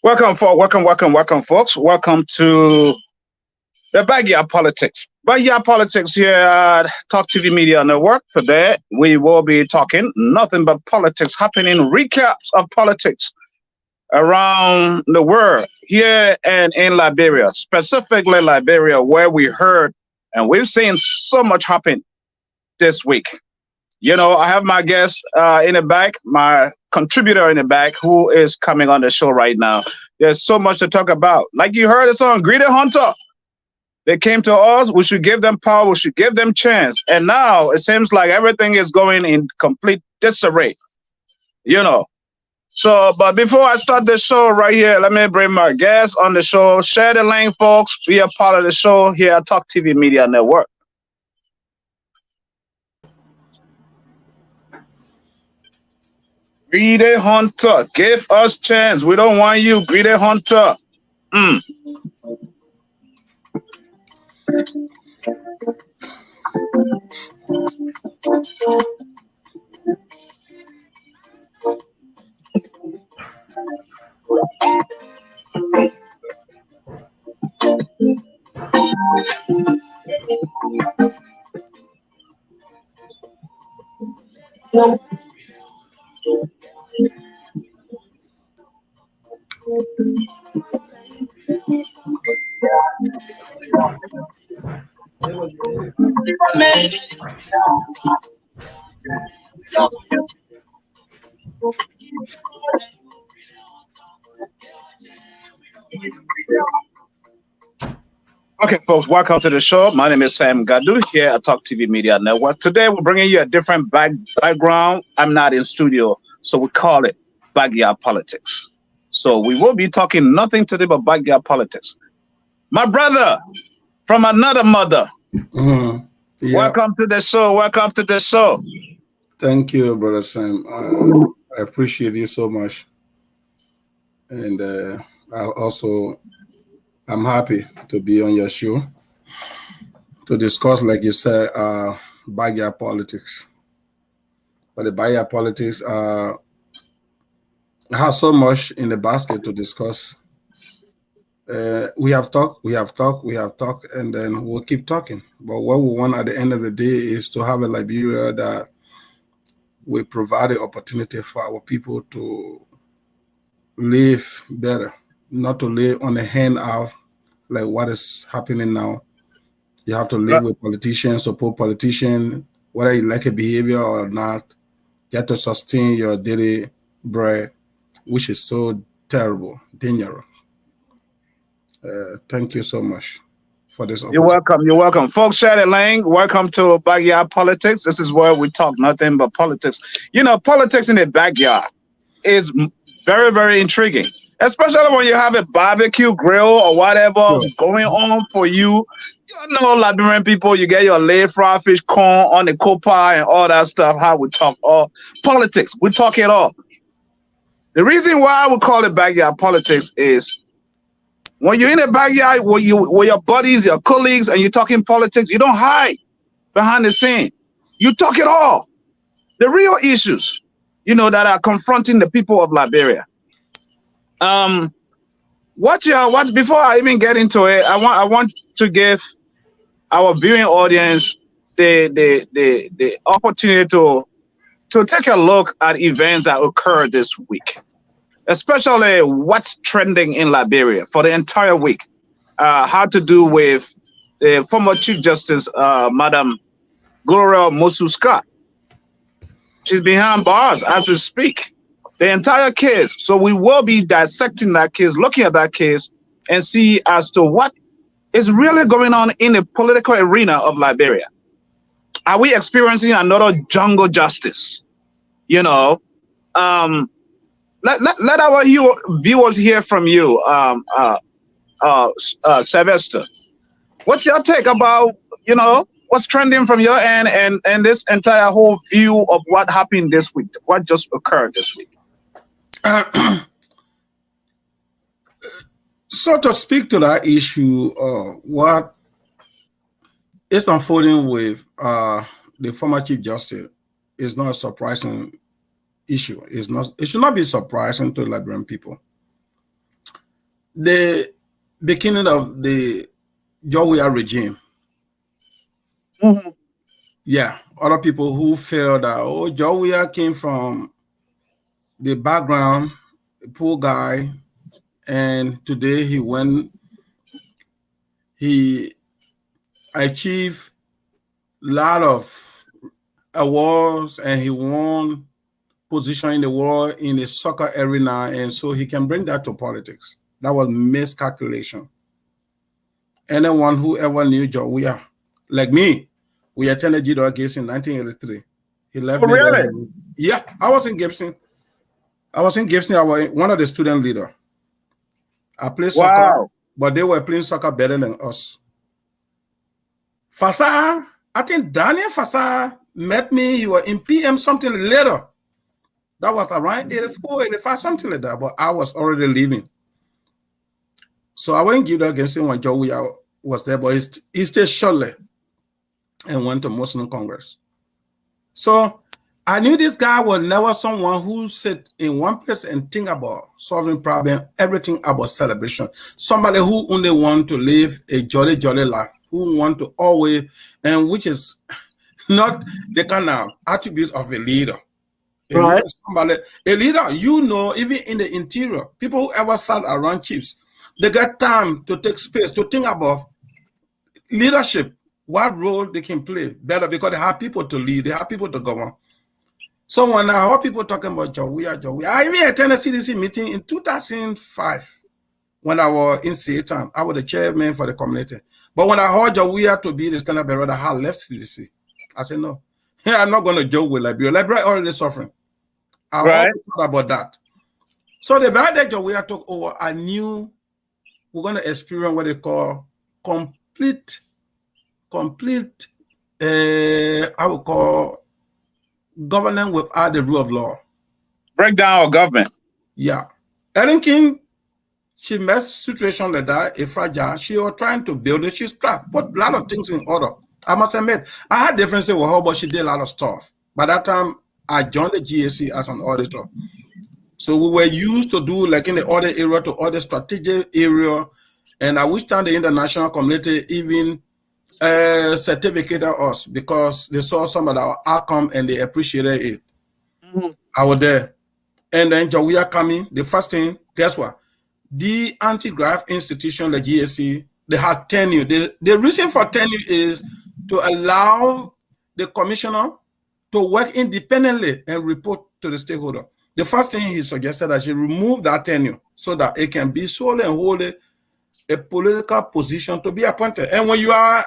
Welcome, folks. Welcome to the Backyard Politics. Backyard Politics here at Talk TV Media Network. Today, we will be talking nothing but politics, happening recaps of politics around the world, here and in Liberia, specifically Liberia, where we heard and we've seen so much happen this week. You know, I have my guest in the back, my contributor in the back, who is coming on the show right now. There's so much to talk about. Like you heard the song, Greedy Hunter. They came to us. We should give them power. We should give them chance. And now it seems like everything is going in complete disarray. You know. So, but before I start the show right here, let me bring my guest on the show. Share the link, folks. Be a part of the show here at Talk TV Media Network. Greedy Hunter, give us chance. We don't want you, Greedy Hunter. Okay, folks, welcome to the show. My name is Sam Gadu here at Talk TV Media Network. Today, we're bringing you a different background. I'm not in studio, so we call it Backyard Politics. So we will be talking nothing today but backyard politics. My brother from another mother. Yeah. Welcome to the show. Welcome to the show. Thank you, Brother Sam. I appreciate you so much. And I'm happy to be on your show to discuss, like you said, backyard politics. But the backyard politics has so much in the basket to discuss. We have talked, and then we'll keep talking. But what we want at the end of the day is to have a Liberia that will provide the opportunity for our people to live better, not to live on the handout like what is happening now. You have to live with politicians, support politicians, whether you like a behavior or not. You have to sustain your daily bread, which is so terrible, dangerous. Thank you so much for this opportunity. You're welcome. Folks, share the link. Welcome to Backyard Politics. This is where we talk nothing but politics. You know, politics in the backyard is very, very intriguing, especially when you have a barbecue grill or whatever going on for you. You know, Liberian people, you get your laid fried fish, corn on the coal pie and all that stuff. How we talk all politics. We talk it all. The reason why we call it backyard politics is when you're in the backyard with your buddies, your colleagues, and you're talking politics, you don't hide behind the scene. You talk it all. The real issues, you know, that are confronting the people of Liberia. Before I even get into it, I want to give our viewing audience the opportunity to take a look at events that occurred this week, especially what's trending in Liberia for the entire week. Had to do with the former Chief Justice, Madam Gloria Musu. She's behind bars as we speak. The entire case. So we will be dissecting that case, looking at that case, and see as to what is really going on in the political arena of Liberia. Are we experiencing another jungle justice? You know, let our viewers hear from you, Sylvester. What's your take about, what's trending from your end and this entire whole view of what happened this week, what just occurred this week? So to speak to that issue, what is unfolding with the former Chief Justice is not a surprising issue. It should not be surprising to Liberian people. The beginning of the Jowiya regime. Mm-hmm. Yeah, other people who feel that, Jowiya came from the background, a poor guy, and today he achieved a lot of awards and he won position in the world in the soccer arena, and so he can bring that to politics. That was miscalculation. Anyone who ever knew Jowiya, like me, we attended GW Gibson in 1983. He left me really? there. Yeah, I was in Gibson. I was one of the student leaders. I played soccer, but they were playing soccer better than us. Fasa, I think Daniel Fasa met me. He was in PM something later. That was around 84, 85, something like that. But I was already leaving. So I went to against him when Jowiya was there, but he stayed shortly and went to Muslim Congress. So I knew this guy was never someone who sit in one place and think about solving problems, everything about celebration. Somebody who only want to live a jolly life, who want to always, and which is not the kind of attributes of a leader. Right. A leader, even in the interior, people who ever sat around chiefs, they get time to take space to think about leadership, what role they can play better, because they have people to lead, they have people to govern. So when I heard people talking about Jowiya, I even attended a CDC meeting in 2005 when I was in Satan. I was the chairman for the community. But when I heard Jowiya to be the standard bearer, I left CDC. I said, no, I'm not going to joke with Liberia. Liberia already suffering. I always thought about that. So the very day Jowiya took over, I knew we're going to experience what they call complete, I would call governance without the rule of law. Breakdown of government. Yeah. Ellen King, she messed situation like that, a fragile. She was trying to build it. She's trapped, put a lot of things in order. I must admit, I had differences with her, but she did a lot of stuff. By that time, I joined the GAC as an auditor. So we were used to do like in the audit area to audit strategic area. And at which time the international community even certificated us because they saw some of our outcome and they appreciated it. Mm-hmm. I was there. And then Jowiya coming, the first thing, guess what? The anti-graft institution, the GAC, they had tenure. The reason for tenure is to allow the commissioner to work independently and report to the stakeholder. The first thing he suggested that she remove that tenure so that it can be solely and wholly a political position to be appointed. And when you are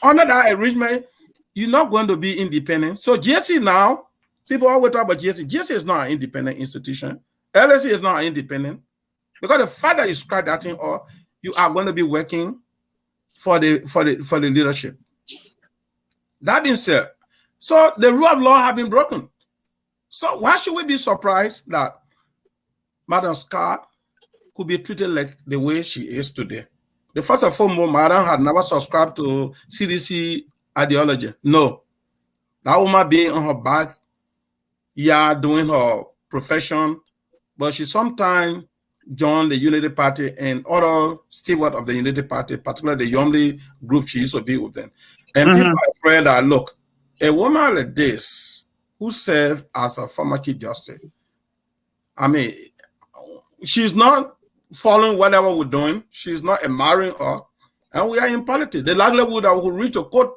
under that arrangement, you're not going to be independent. So GSC now, people always talk about GSC. GSC is not an independent institution. LSC is not independent. Because the fact that you scratch that thing off, you are going to be working for the leadership. That being said, so the rule of law have been broken. So why should we be surprised that Madam Scott could be treated like the way she is today? The first and foremost, Madam had never subscribed to CDC ideology. No. That woman being on her back, doing her profession, but she sometimes joined the Unity Party and other steward of the Unity Party, particularly the Yomli group she used to be with them. And people are afraid that, look, a woman like this, who served as a former Chief Justice, I mean, she's not following whatever we're doing. She's not admiring us. And we are in politics. The likelihood that we will reach a court,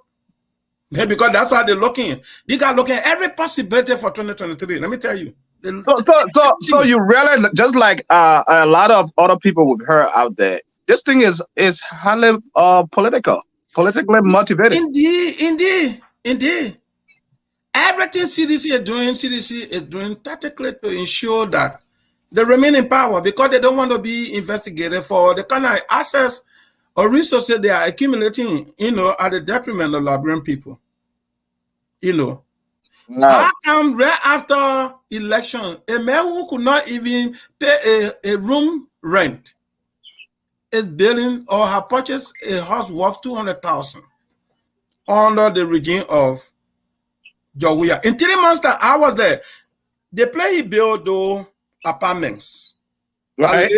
because that's why they're looking. They got looking at every possibility for 2023. Let me tell you. So you realize, just like a lot of other people we've heard out there, this thing is highly politically motivated. Indeed. Everything CDC is doing tactically to ensure that they remain in power, because they don't want to be investigated for the kind of access or resources they are accumulating, at the detriment of Liberian people. How come right after election, a man who could not even pay a room rent is building or have purchased a house worth 200,000 under the regime of Gloria? In 3 months that I was there, the place he built though apartments. Right.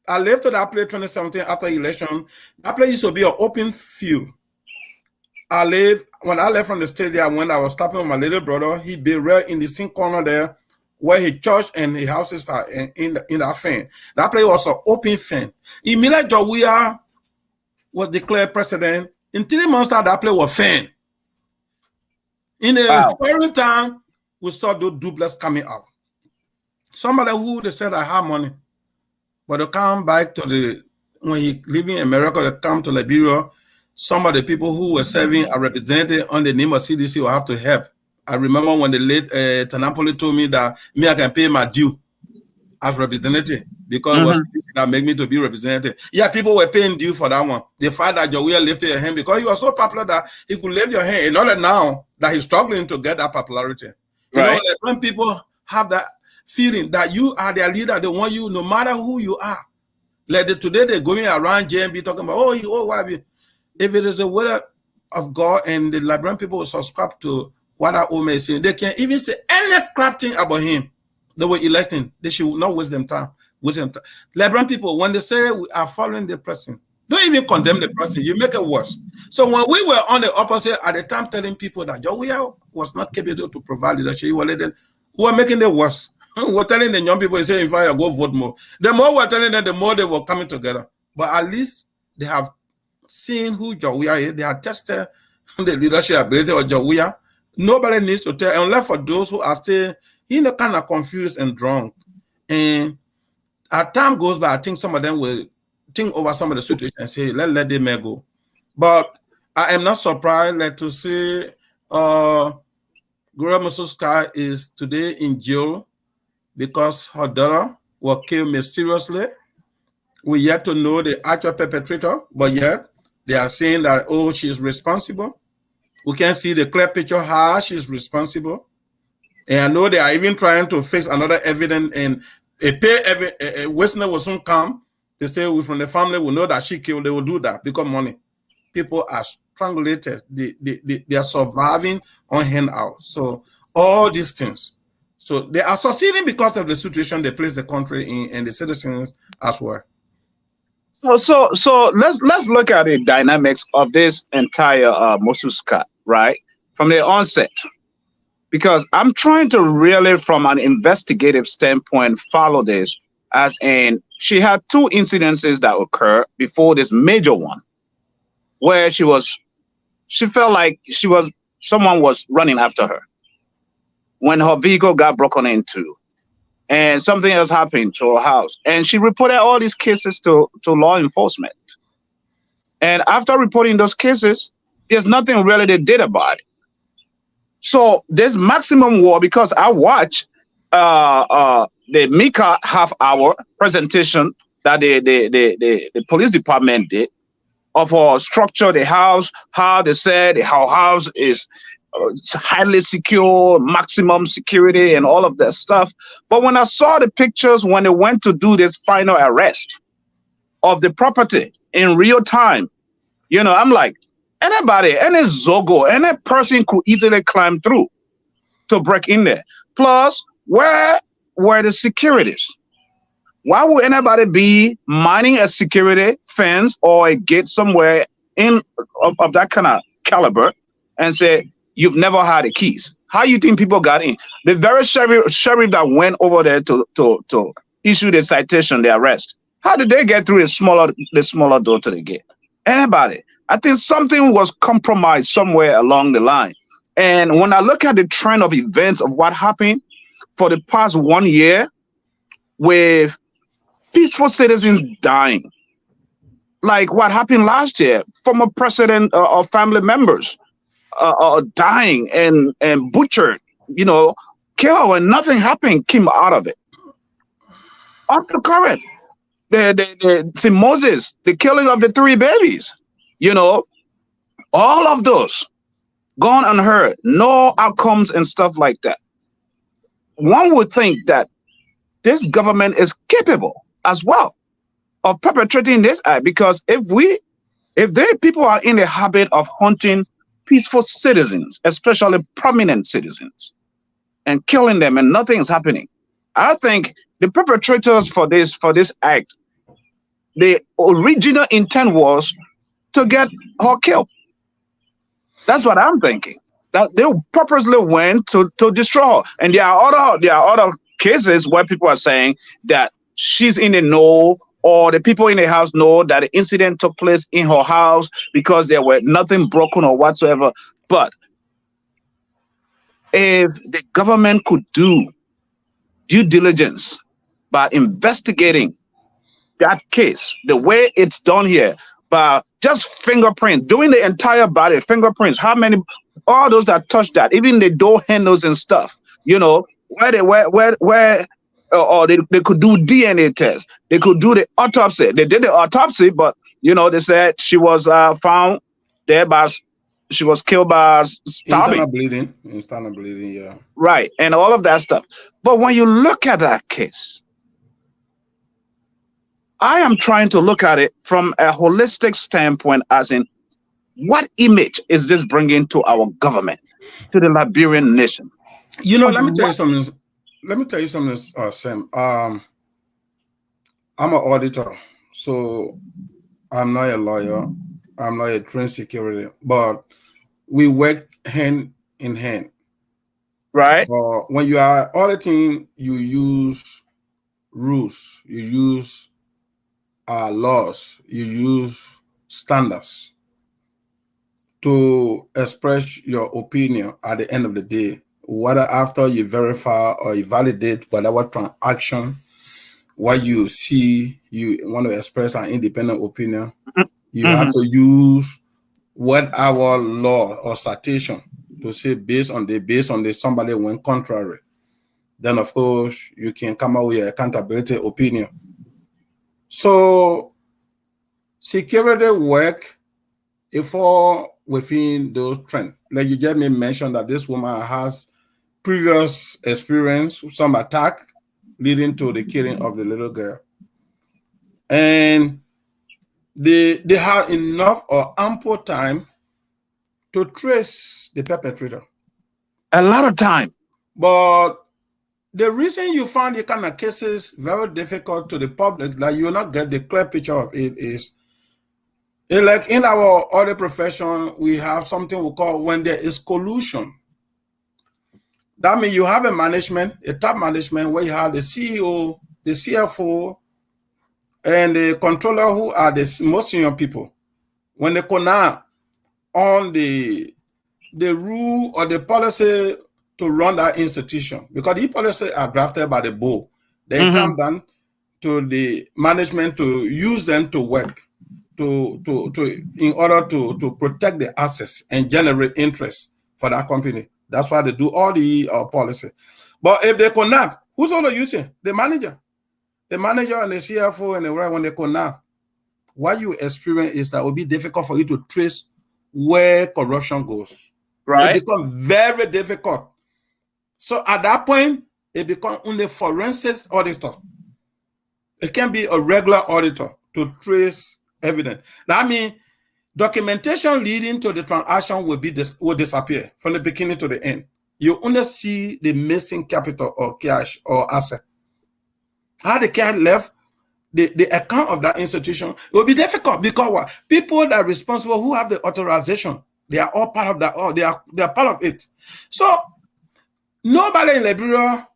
I left to that place 2017 after election. That place used to be an open field. When I left from the stadium, when I was stopping with my little brother, he built right in the same corner there where his church and his houses are in that fan. That place was an open fan. Immediately Gloria was declared president. In 3 months that place was fan. In a foreign time, we saw those duplex coming out. Somebody who they said I have money, but they come back to when he living in America, they come to Liberia. Some of the people who were serving a representative on the name of CDC will have to help. I remember when the late Tanampoli told me that I can pay my due as representative, because it was CDC that made me to be representative. Yeah, people were paying due for that one. The fact that Gloria lifted your hand because he was so popular that he could lift your hand. In order now that he's struggling to get that popularity. Like when people have that feeling that you are their leader, they want you no matter who you are. Like today they're going around JMB talking about, why? If it is a word of God and the Liberian people will subscribe to what that old man is saying, they can even say any crap thing about him. They were electing. They should not waste them time. Liberian people, when they say we are following the person, don't even condemn the person. You make it worse. So when we were on the opposite at the time telling people that Gloria was not capable to provide leadership, we were making it worse. We're telling the young people, say, if I go vote more. The more we're telling them, the more they were coming together. But at least they have seen who Gloria is. They have tested the leadership ability of Gloria. Nobody needs to tell, unless for those who are still, kind of confused and drunk. And as time goes by, I think some of them will think over some of the situation and say, let them go. But I am not surprised to see Gloria Musu is today in jail because her daughter was killed mysteriously. We yet to know the actual perpetrator, but yet they are saying that, she's responsible. We can see the clear picture how she's responsible. And I know they are even trying to fix another evidence, and a witness will soon come. They say we from the family will know that she killed. They will do that because money. People are strangulated. They are surviving on handout. So all these things. So they are succeeding because of the situation they place the country in and the citizens as well. So let's look at the dynamics of this entire Musu, right, from the onset, because I'm trying to really, from an investigative standpoint, follow this. As in, she had two incidences that occurred before this major one, where she felt like someone was running after her when her vehicle got broken into. And something else happened to her house. And she reported all these cases to law enforcement. And after reporting those cases, there's nothing really they did about it. So there's maximum war, because I watched the Mika half-hour presentation that the police department did of her structure, the house, how they said her house is it's highly secure, maximum security, and all of that stuff. But when I saw the pictures when they went to do this final arrest of the property in real time, I'm like, anybody, any Zogo, any person could easily climb through to break in there. Plus, where were the securities? Why would anybody be mining a security fence or a gate somewhere of that kind of caliber and say, you've never had the keys. How you think people got in? The very sheriff that went over there to issue the citation, the arrest. How did they get through the smaller door to the gate? Anybody? I think something was compromised somewhere along the line. And when I look at the trend of events of what happened for the past 1 year with peaceful citizens dying, like what happened last year, former president or family members dying and butchered, killed, and nothing happened came out of it. Up to current, see Moses, the killing of the 3 babies, all of those gone unheard, no outcomes and stuff like that. One would think that this government is capable as well of perpetrating this act, because if their people are in the habit of hunting peaceful citizens, especially prominent citizens, and killing them and nothing is happening, I think the perpetrators for this act, the original intent was to get her killed. That's what I'm thinking. That they purposely went to destroy her. And there are other cases where people are saying that she's in the know, or the people in the house know that the incident took place in her house because there were nothing broken or whatsoever. But if the government could do due diligence by investigating that case the way it's done here, by just fingerprint, doing the entire body, fingerprints, how many, all those that touched that, even the door handles and stuff, or they could do DNA tests, they could do the autopsy. They did the autopsy, but they said she was found there she was killed by starving. Internal bleeding, yeah. Right, and all of that stuff. But when you look at that case, I am trying to look at it from a holistic standpoint, as in, what image is this bringing to our government, to the Liberian nation? Let me tell you something, Sam. I'm an auditor, so I'm not a lawyer. I'm not a trained security, but we work hand in hand. Right. When you are auditing, you use rules, you use laws, you use standards to express your opinion at the end of the day, whether after you verify or you validate whatever transaction, what you see, you want to express an independent opinion, you have to use what our law or citation to say based on this somebody went contrary. Then of course you can come out with your accountability opinion. So security work, if all within those trends, like you just mentioned that this woman has previous experience, some attack leading to the killing of the little girl, and they have enough or ample time to trace the perpetrator. A lot of time. But the reason you find the kind of cases very difficult to the public, like you will not get the clear picture of it, is like in our other profession, we have something we call when there is collusion. That means you have a management, a top management, where you have the CEO, the CFO, and the controller, who are the most senior people. When they connect on the rule or the policy to run that institution, because the policies are drafted by the board, they come down to the management to use them to work in order to protect the assets and generate interest for that company. That's why they do all the policy. But if they connect, who's all using? The manager and the CFO and the right, when they connect, what you experience is that it will be difficult for you to trace where corruption goes. Right. It becomes very difficult. So at that point, it becomes only forensic auditor. It can be a regular auditor to trace evidence. That means documentation leading to the transaction will disappear from the beginning to the end. You only see the missing capital or cash or asset. How the cash left, the account of that institution, it will be difficult because what? People that are responsible, who have the authorization They are all part of that. Oh, they are part of it. So nobody in Liberia,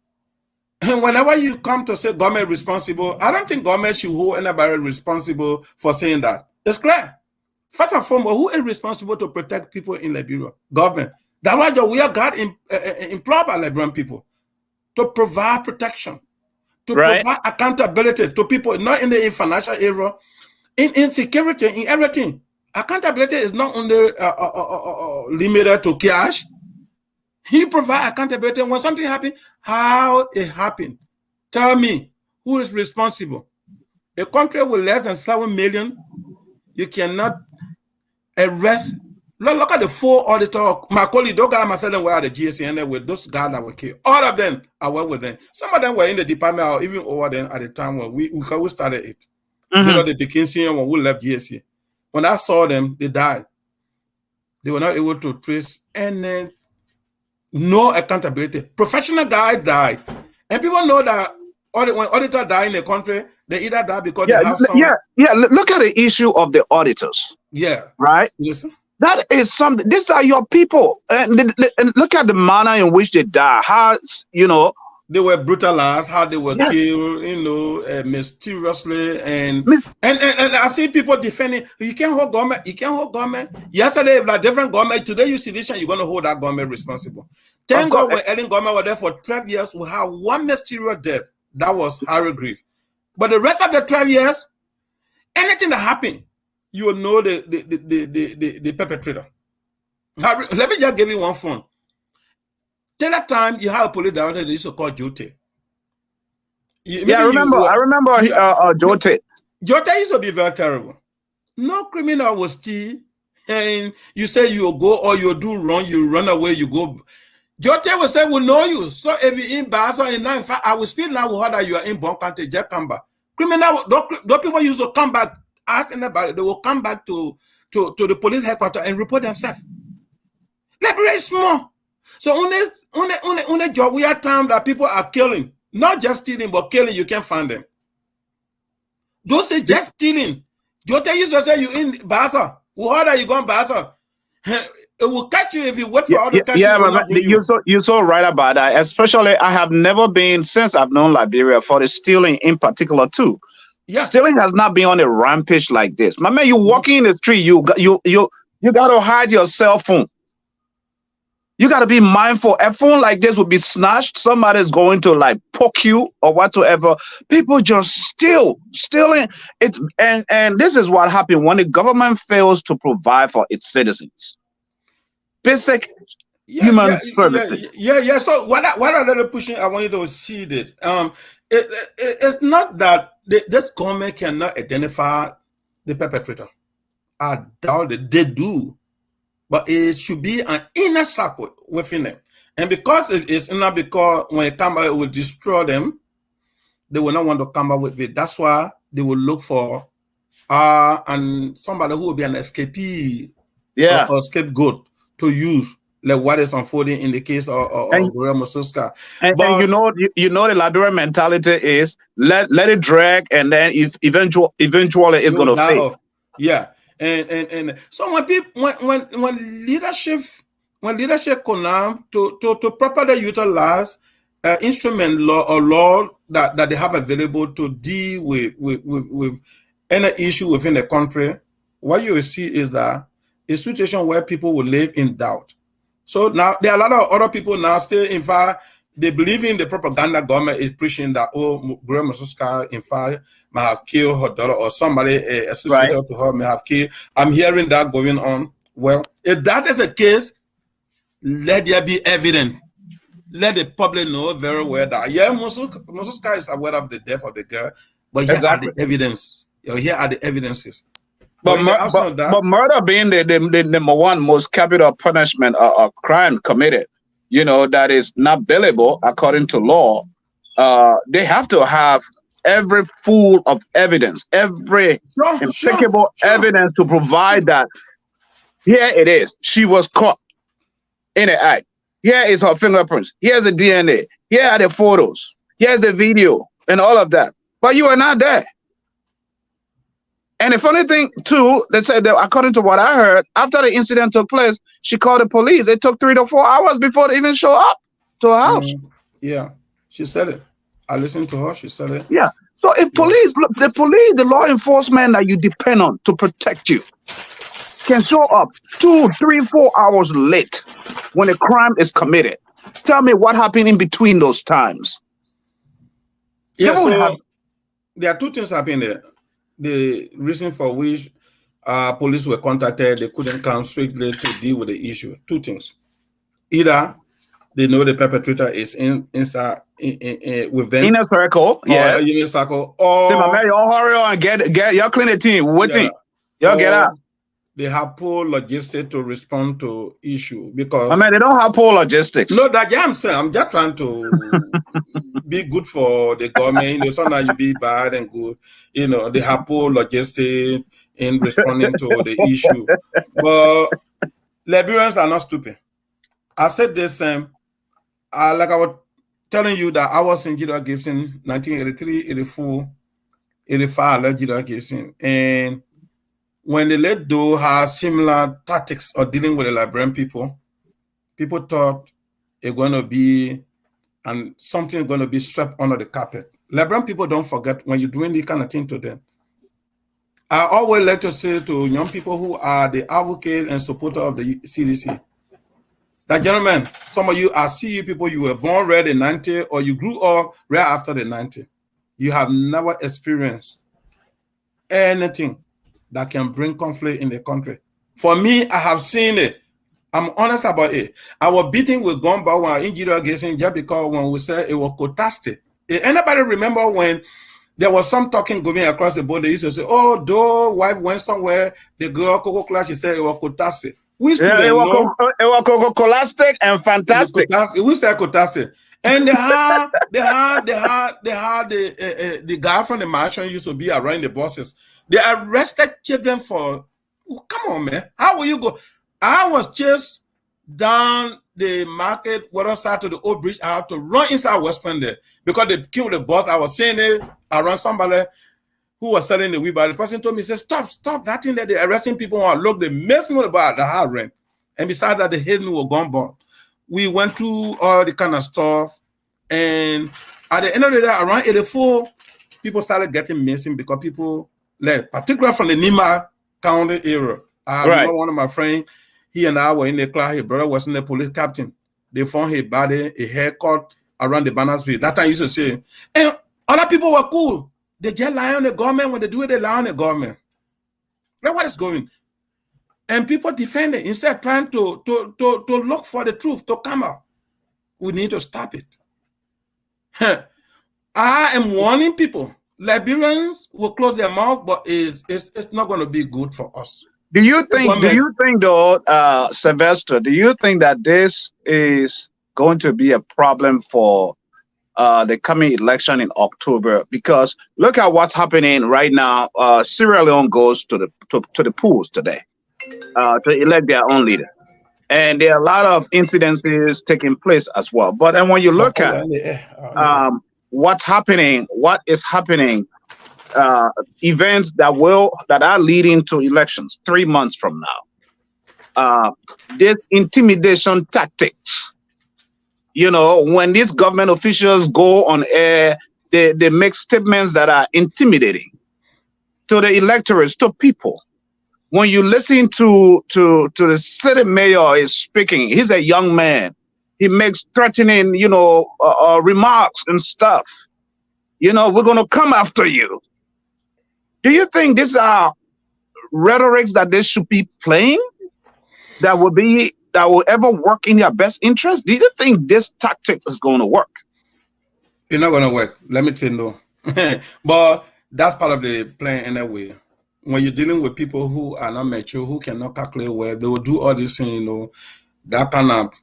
whenever you come to say government responsible, I don't think government should hold anybody responsible for saying that. It's clear. First and foremost, who is responsible to protect people in Liberia? Government. That's why we are God employed by Liberian people to provide protection, to provide accountability to people, not in the financial area, in security, in everything. Accountability is not only limited to cash. He provide accountability when something happens. How it happened? Tell me who is responsible. A country with less than 7 million, you cannot arrest. Look at the full auditor. My colleague, those guys myself were at the GSN with those guys that were killed. All of them, I work with them. Some of them were in the department or even over there at the time when we started it. You know, the Dickinson when we left GSC. When I saw them, they died. They were not able to trace any, no accountability. Professional guys died. And people know that when auditors die in the country, they either die because they have some... Look at the issue of the auditors. Yeah. Right? Yes, sir. That is something. These are your people. And look at the manner in which they die. How, you know... They were brutalized, how they were killed, you know, mysteriously, and I see people defending. You can't hold government. You can't hold government. Yesterday, if like different government, today you sedition, you're going to hold that government responsible. Thank God when Ellen government were there for 12 years, we have one mysterious death. That was Harry Grief. But the rest of the 12 years, anything that happened, you will know the perpetrator. Let me just give you one phone. Till that time, you have a police director they used to call Jote. I remember Jote. Jote used to be very terrible. No criminal will steal, and you say you go or you do wrong, you run away, you go. Jote will say, we know you. So if you're in Baza, in fact, I will speak now with her that you are in Bon Country, just come back. Criminal, those people used to come back, ask anybody, they will come back to the police headquarters and report themselves. Liberia is small. So on a job we have time that people are killing, not just stealing, but killing, you can't find them. Don't say just stealing. Jote used to say you in Baza. What are you going Baza? It will catch you if you wait for all the catch you. You're so right about that. Especially, I have never been, since I've known Liberia, for the stealing in particular too. Yeah. Stealing has not been on a rampage like this. My man, you walking in the street, you got to hide your cell phone. You got to be mindful. A phone like this would be snatched. Somebody's going to like poke you or whatsoever. People just stealing. And this is what happened when the government fails to provide for its citizens. Basic human services. Yeah. So what are they pushing? I want you to see this. It's not that this government cannot identify the perpetrator. I doubt it. They do. But it should be an inner circle within them. And because it is not, because when it comes out, it will destroy them, they will not want to come out with it. That's why they will look for and somebody who will be an escapee or scapegoat to use, like what is unfolding in the case of Gloria Musu. And you know the Liberian mentality is let it drag, and then if eventually it's going to fade. Yeah. And so when leadership can to properly utilize instrument law that they have available to deal with any issue within the country, what you will see is that a situation where people will live in doubt. So now there are a lot of other people now still, in fact, they believe in the propaganda government is preaching that, Gloria Musu, in fact, may have killed her daughter, or somebody associated to her may have killed. I'm hearing that going on. Well, if that is the case, let there be evidence. Let the public know very well that, Musu is aware of the death of the girl, but here are the evidence. Here are the evidences. But murder being the number one most capital punishment or crime committed, that is not bailable according to law, they have to have every full of evidence, every impeccable evidence to provide that here it is. She was caught in the act. Here is her fingerprints. Here's the DNA. Here are the photos. Here's the video and all of that. But you are not there. And the funny thing too, they said that according to what I heard, after the incident took place, she called the police. It took 3 to 4 hours before they even show up to her house. Yeah, she said it. I listened to her. She said it. Yeah. So if police, look, the law enforcement that you depend on to protect you, can show up 2, 3, 4 hours late when a crime is committed. Tell me what happened in between those times. Yeah, so there are two things happening there. The reason for which police were contacted, they couldn't come strictly to deal with the issue. Two things. Either they know the perpetrator is inside with them. Inner circle, yes. Inner circle, or y'all hurry on and get y'all clean the team. What team? Y'all get out. They have poor logistics to respond to issue because they don't have poor logistics. No, that I'm saying, I'm just trying to be good for the government. You know, sometimes you be bad and good. You know, they have poor logistics in responding to the issue. But Liberians are not stupid. I said this, like I was telling you that I was in Gidwa Gibson 1983, 84, 85, I left Gidwa Gibson. And when the late do has similar tactics of dealing with the Liberian people thought it's going to be, and something going to be swept under the carpet. Liberian people don't forget when you're doing this kind of thing to them. I always like to say to young people who are the advocate and supporter of the CDC, that gentlemen, some of you, I see you people, you were born right in 90 or you grew up right after the 90. You have never experienced anything that can bring conflict in the country. For me, I have seen it. I'm honest about it. I was beating with gun bar when I injured Gazing just because when we said it was catastrophic. Anybody remember when there was some talking going across the board? They used to say, "Oh, though wife went somewhere, the girl Coco Clash," she said it was catastrophic. We still it was colastic and fantastic. We said catastrophic. And they had the guy from the mansion used to be around the buses. They arrested children for, come on, man. How will you go? I was just down the market, water side to the old bridge. I had to run inside West Point there because they killed the bus. I was seeing it around somebody who was selling the weed. But the person told me, he said, stop that thing that they're arresting people on. Look, they messed me about the hard rent. And besides that, they hid me with gun bought. We went through all the kind of stuff. And at the end of the day, around 84, people started getting missing because people left, particularly from the Nima County area. I remember one of my friends, he and I were in the class, his brother was in the police captain. They found his body, a haircut around the Bannersville. That time I used to say, and other people were cool. They just lie on the government. When they do it, they lie on the government. Look what is going. And people defend it instead of trying to look for the truth, to come out. We need to stop it. I am warning people. Liberians will close their mouth, but it's not going to be good for us. Do you think though, Sylvester, do you think that this is going to be a problem for the coming election in October? Because look at what's happening right now. Sierra Leone goes to the polls today to elect their own leader. And there are a lot of incidences taking place as well. But and when you look at what's happening, what is happening, events that are leading to elections 3 months from now, this intimidation tactics, you know, when these government officials go on air, they make statements that are intimidating to the electorates, to people. When you listen to the city mayor is speaking, he's a young man. He makes threatening, you know, remarks and stuff. You know, we're going to come after you. Do you think these are rhetorics that they should be playing that will ever work in their best interest? Do you think this tactic is going to work? It's not going to work. Let me tell you no. But that's part of the plan anyway. When you're dealing with people who are not mature, who cannot calculate well, they will do all this thing, you know, that kind of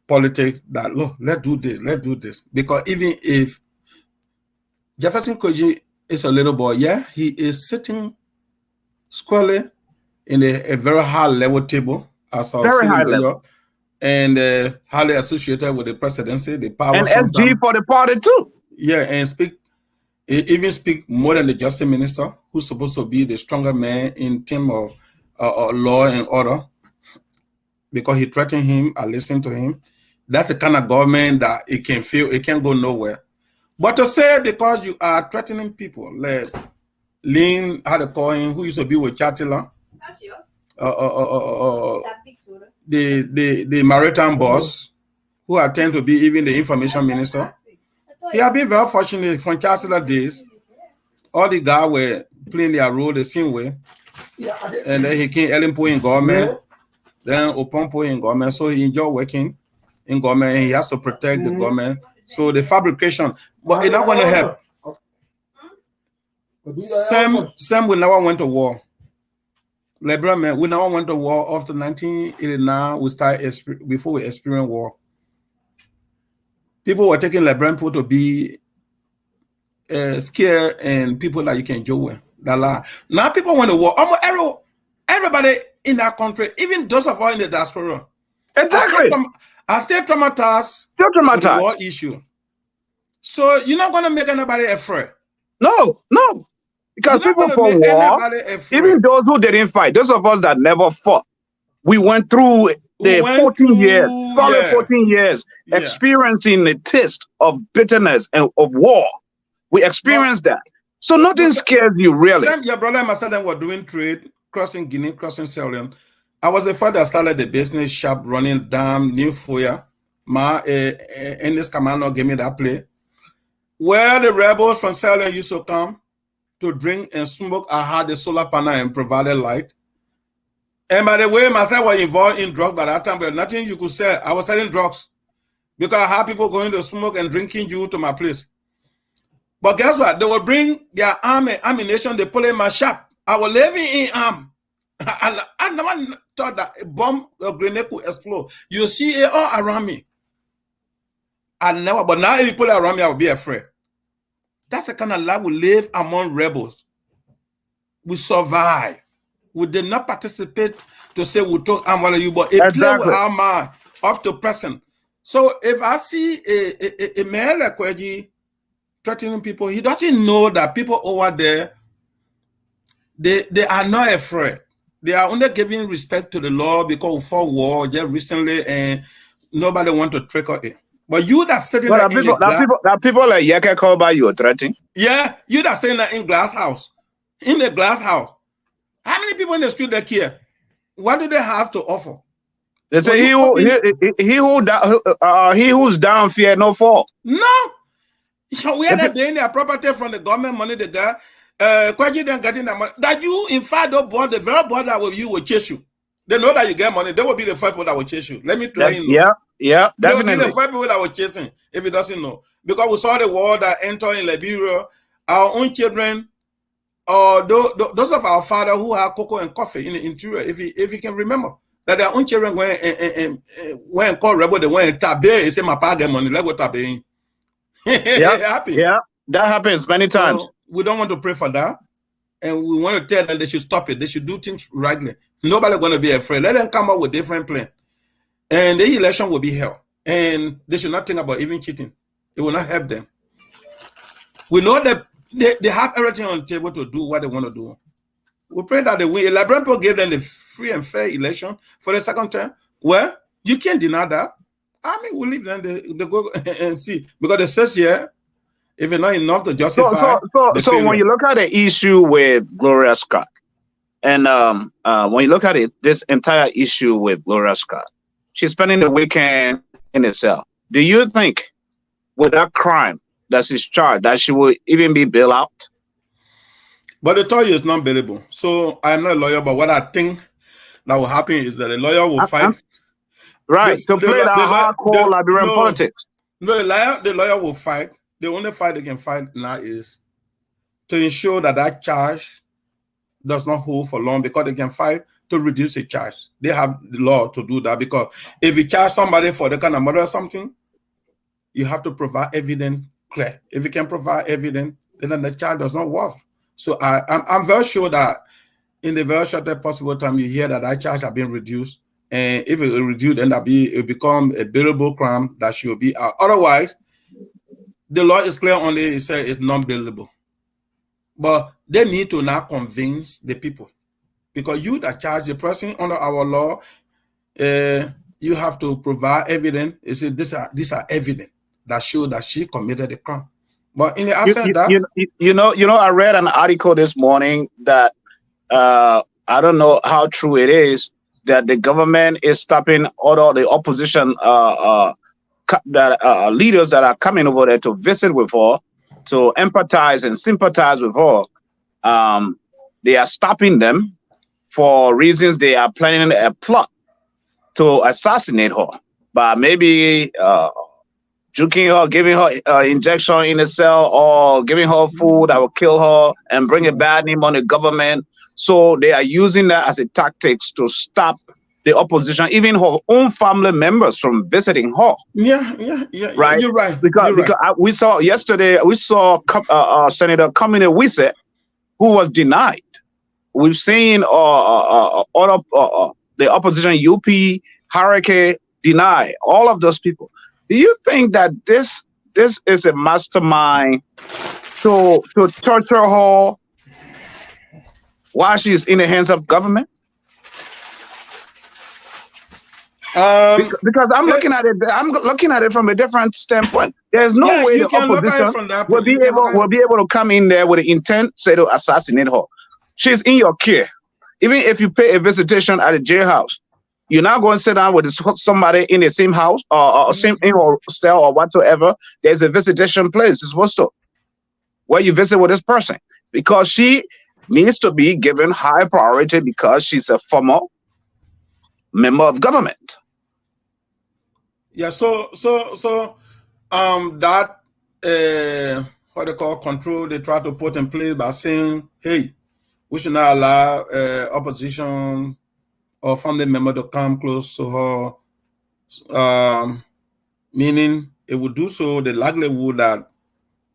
politics that, look, let's do this. Because even if Jefferson Koji is a little boy, yeah, he is sitting squarely in a very high level table as a very high level, and highly associated with the presidency, the power. And SG for the party too. Yeah, and speak He even speak more than the justice minister, who's supposed to be the stronger man in terms of law and order, because he threatened him. I listened to him. That's the kind of government that it can feel it can't go nowhere. But to say because you are threatening people, like Lynn had to call him, who used to be with Chatila, the maritime boss, who attend to be even the information minister. He had been very fortunate from Chancellor days. All the guys were playing their role the same way. And then he came Elimpo in government, then Opompo in government. So he enjoyed working in government and he has to protect the government. So the fabrication, but it's not going to help. Sam we never went to war. Liberia, man, we never went to war after 1989. We started before we experienced war. People were taking Liberian people to be scared and people that you can joke with. Now people went to war. Almost everybody in that country, even those of us in the diaspora, exactly, are still traumatized. Still traumatized with the war issue. So you're not going to make anybody afraid. No, because people for war, even those who didn't fight, those of us that never fought, we went through the 14 years, solid 14 years, experiencing the taste of bitterness and of war. We experienced that. So nothing scares you, really. Sam, your brother and myself were doing trade, crossing Guinea, crossing Sierra Leone. I was the first that started the business shop running dam, New Foya. My English commander gave me that play. Where the rebels from Sierra Leone used to come to drink and smoke, I had the solar panel and provided light. And by the way, myself was involved in drugs by that time, but nothing you could sell. I was selling drugs because I had people going to smoke and drinking you to my place. But guess what? They will bring their ammunition, they put in my shop. I was living in arm. I never thought that a bomb or grenade could explode. You see it all around me. I never, but now if you put it around me, I will be afraid. That's the kind of life we live among rebels. We survive. We did not participate to say we took arm you, but it play with our mind up to present. So if I see a man like Kweji threatening people, he doesn't know that people over there, they are not afraid. They are only giving respect to the law because we fought war just recently and nobody want to trigger it. But you that sitting there that people like Yeke call by you threatening. Yeah, you that saying that in glass house. In the glass house. How many people in the street that care? What do they have to offer? They say he who's down fear no fall. No. We are paying their property from the government money they got. Kwaji then getting that money. That you, in fact, don't board the very board that you will chase you. They know that you get money. They will be the first people that will chase you. Let me tell you. Yeah, definitely. They will be the first people that will chasing if he doesn't know. Because we saw the war that entered in Liberia. Our own children, or those of our father who have cocoa and coffee in the interior, if you can remember, that their own children went and call rebel, they went and tabe and say, my pa get money, let go tabe. Yeah, that happens many times. So we don't want to pray for that. And we want to tell them they should stop it. They should do things rightly. Nobody's going to be afraid. Let them come up with different plans. And the election will be held. And they should not think about even cheating. It will not help them. We know that they have everything on the table to do what they want to do. We pray that they win. Liberian people gave them the free and fair election for the second term. Well, you can't deny that. I mean, we leave them, they go and see. Because the says here, if it's not enough to justify. So when you look at the issue with Gloria Scott, and when you look at it, this entire issue with Gloria Scott, she's spending the weekend in itself. Do you think with that crime that she's charged, that she will even be bailed out? But the told you it's not bailable. So I'm not a lawyer, but what I think that will happen is that the lawyer will fight. Right, to play the hardcore Liberian politics. No, the lawyer will fight. The only fight they can fight now is to ensure that that charge does not hold for long, because they can fight to reduce the charge. They have the law to do that, because if you charge somebody for the kind of murder or something, you have to provide evidence clear. If you can provide evidence, then the charge does not work. So I'm very sure that in the very shortest possible time, you hear that that charge has been reduced. And if it will reduce, then it will become a bailable crime that she will be out. Otherwise, the law is clear only, it says it's non-bailable. But they need to now convince the people, because you that charge the person under our law, you have to provide evidence. You see, these are evidence that show that she committed the crime. But in the absence of that, I read an article this morning that I don't know how true it is, that the government is stopping all the opposition leaders that are coming over there to visit with her, to empathize and sympathize with her. They are stopping them for reasons they are planning a plot to assassinate her, by maybe juking her, giving her injection in the cell, or giving her food that will kill her and bring a bad name on the government. So they are using that as a tactics to stop the opposition, even her own family members, from visiting her. Yeah, right. You're right. Because we saw yesterday, Senator Kamine Wise, who was denied. We've seen all of the opposition, UP, Harake, deny all of those people. Do you think that this is a mastermind to torture her while she's in the hands of government? Because I'm looking at it from a different standpoint. There's no way the opposition will be able to come in there with the intent, say, to assassinate her. She's in your care. Even if you pay a visitation at a jailhouse, you're not going to sit down with somebody in the same house or same in or cell or whatsoever. There's a visitation place you're supposed to, where you visit with this person, because she needs to be given high priority because she's a former member of government. Yeah. So that what they call control, they try to put in place by saying, hey, we should not allow opposition or family member to come close to her, meaning it would do so, the likelihood that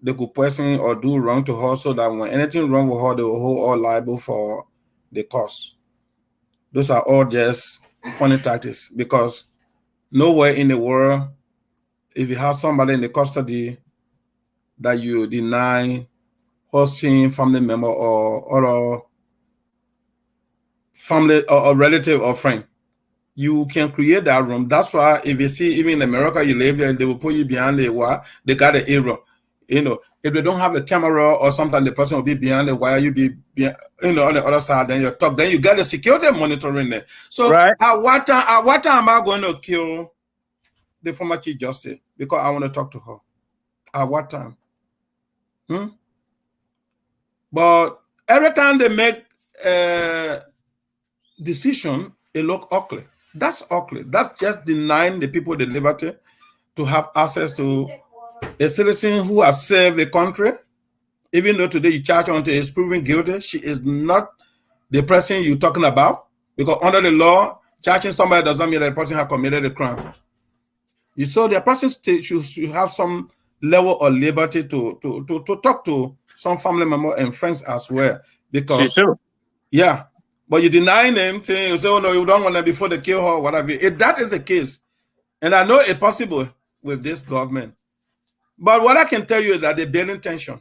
they could poison or do wrong to her, so that when anything wrong with her, they will hold her liable for the cost. Those are all just funny tactics, because nowhere in the world, if you have somebody in the custody, that you deny her seeing family member or a family or a relative or friend, you can create that room. That's why if you see, even in America, you live there, they will put you behind the wire. They got an area. If they don't have a camera or something, the person will be behind the wire. You be behind, on the other side. Then you talk. Then you get the security monitoring there. So right. At what time am I going to kill the former Chief Justice? Because I want to talk to her. At what time? But every time they make a decision, it look ugly. That's ugly. That's just denying the people the liberty to have access to a citizen who has served the country. Even though today you charge her until he's proven guilty, she is not the person you're talking about, because under the law, charging somebody doesn't mean that the person has committed a crime. So the person should have some level of liberty to talk to some family member and friends as well. Because yeah, but you deny them, saying, you say, oh no, you don't want them before they kill her, whatever. If that is the case, and I know it's possible with this government, but what I can tell you is that they're building tension.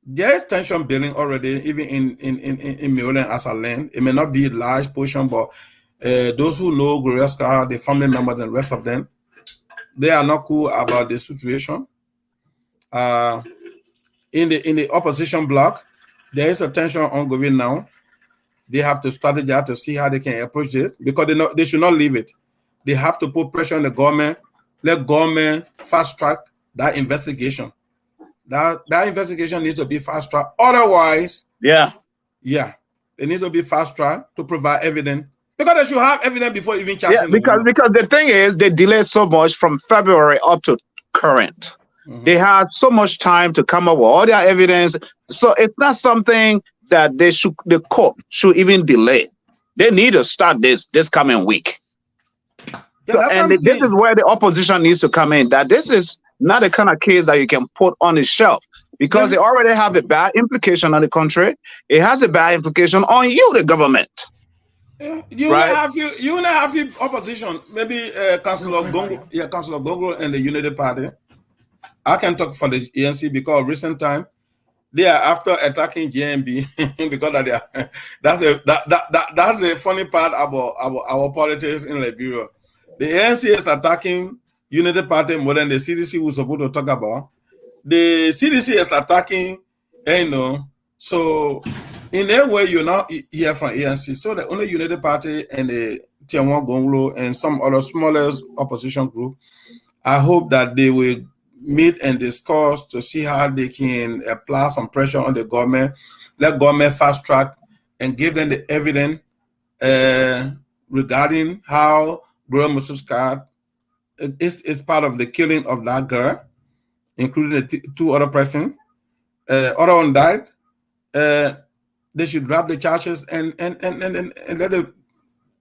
There is tension building already, even in Maryland as a land. It may not be a large portion, but those who know Gloria, the family members and the rest of them, they are not cool about the situation. In the opposition bloc, there is a tension ongoing now. They have to strategize to see how they can approach this, because they should not leave it. They have to put pressure on the government, let government fast track that investigation. That investigation needs to be fast tracked. Otherwise, it needs to be fast tracked to provide evidence, because they should have evidence before even charging. Yeah, because the thing is, they delayed so much from February up to current. They had so much time to come up with all their evidence. So it's not something that the court should even delay. They need to start this coming week. Yeah, this is where the opposition needs to come in. That this is not the kind of case that you can put on the shelf, because they already have a bad implication on the country. It has a bad implication on you, the government. You have opposition. Maybe Councillor Gongo and the Unity Party. I can talk for the ANC, because recent time They are after attacking JMB because of their, that's a funny part about our politics in Liberia. The ANC is attacking Unity Party more than the CDC was supposed to talk about. The CDC is attacking, so in a way you not hear from ANC. So the only Unity Party and the Tianwan Gonglo and some other smaller opposition group, I hope that they will meet and discuss to see how they can apply some pressure on the government, let government fast track and give them the evidence regarding how Gloria Musu's card is part of the killing of that girl, including the two other persons. Other one died. They should drop the charges and let the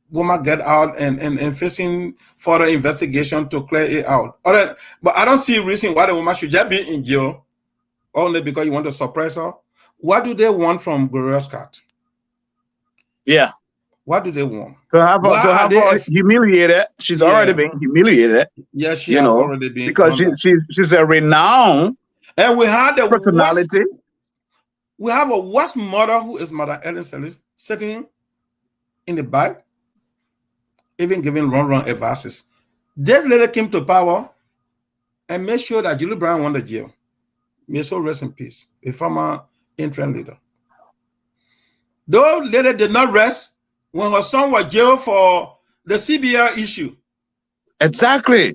woman get out and facing further investigation to clear it out. But I don't see a reason why the woman should just be in jail only because you want to suppress her. What do they want from Gloria's card? Yeah. What do they want? To have her humiliated. She's already been humiliated. Yeah, she has already been. Because she's a renowned and we had the personality. We have a worst mother who is Mother Ellen Sellis sitting in the back, even giving wrong advices. This lady came to power and made sure that Julie Brown won the jail. May so rest in peace, a former interim leader. Though lady did not rest when her son was jailed for the CBR issue. Exactly.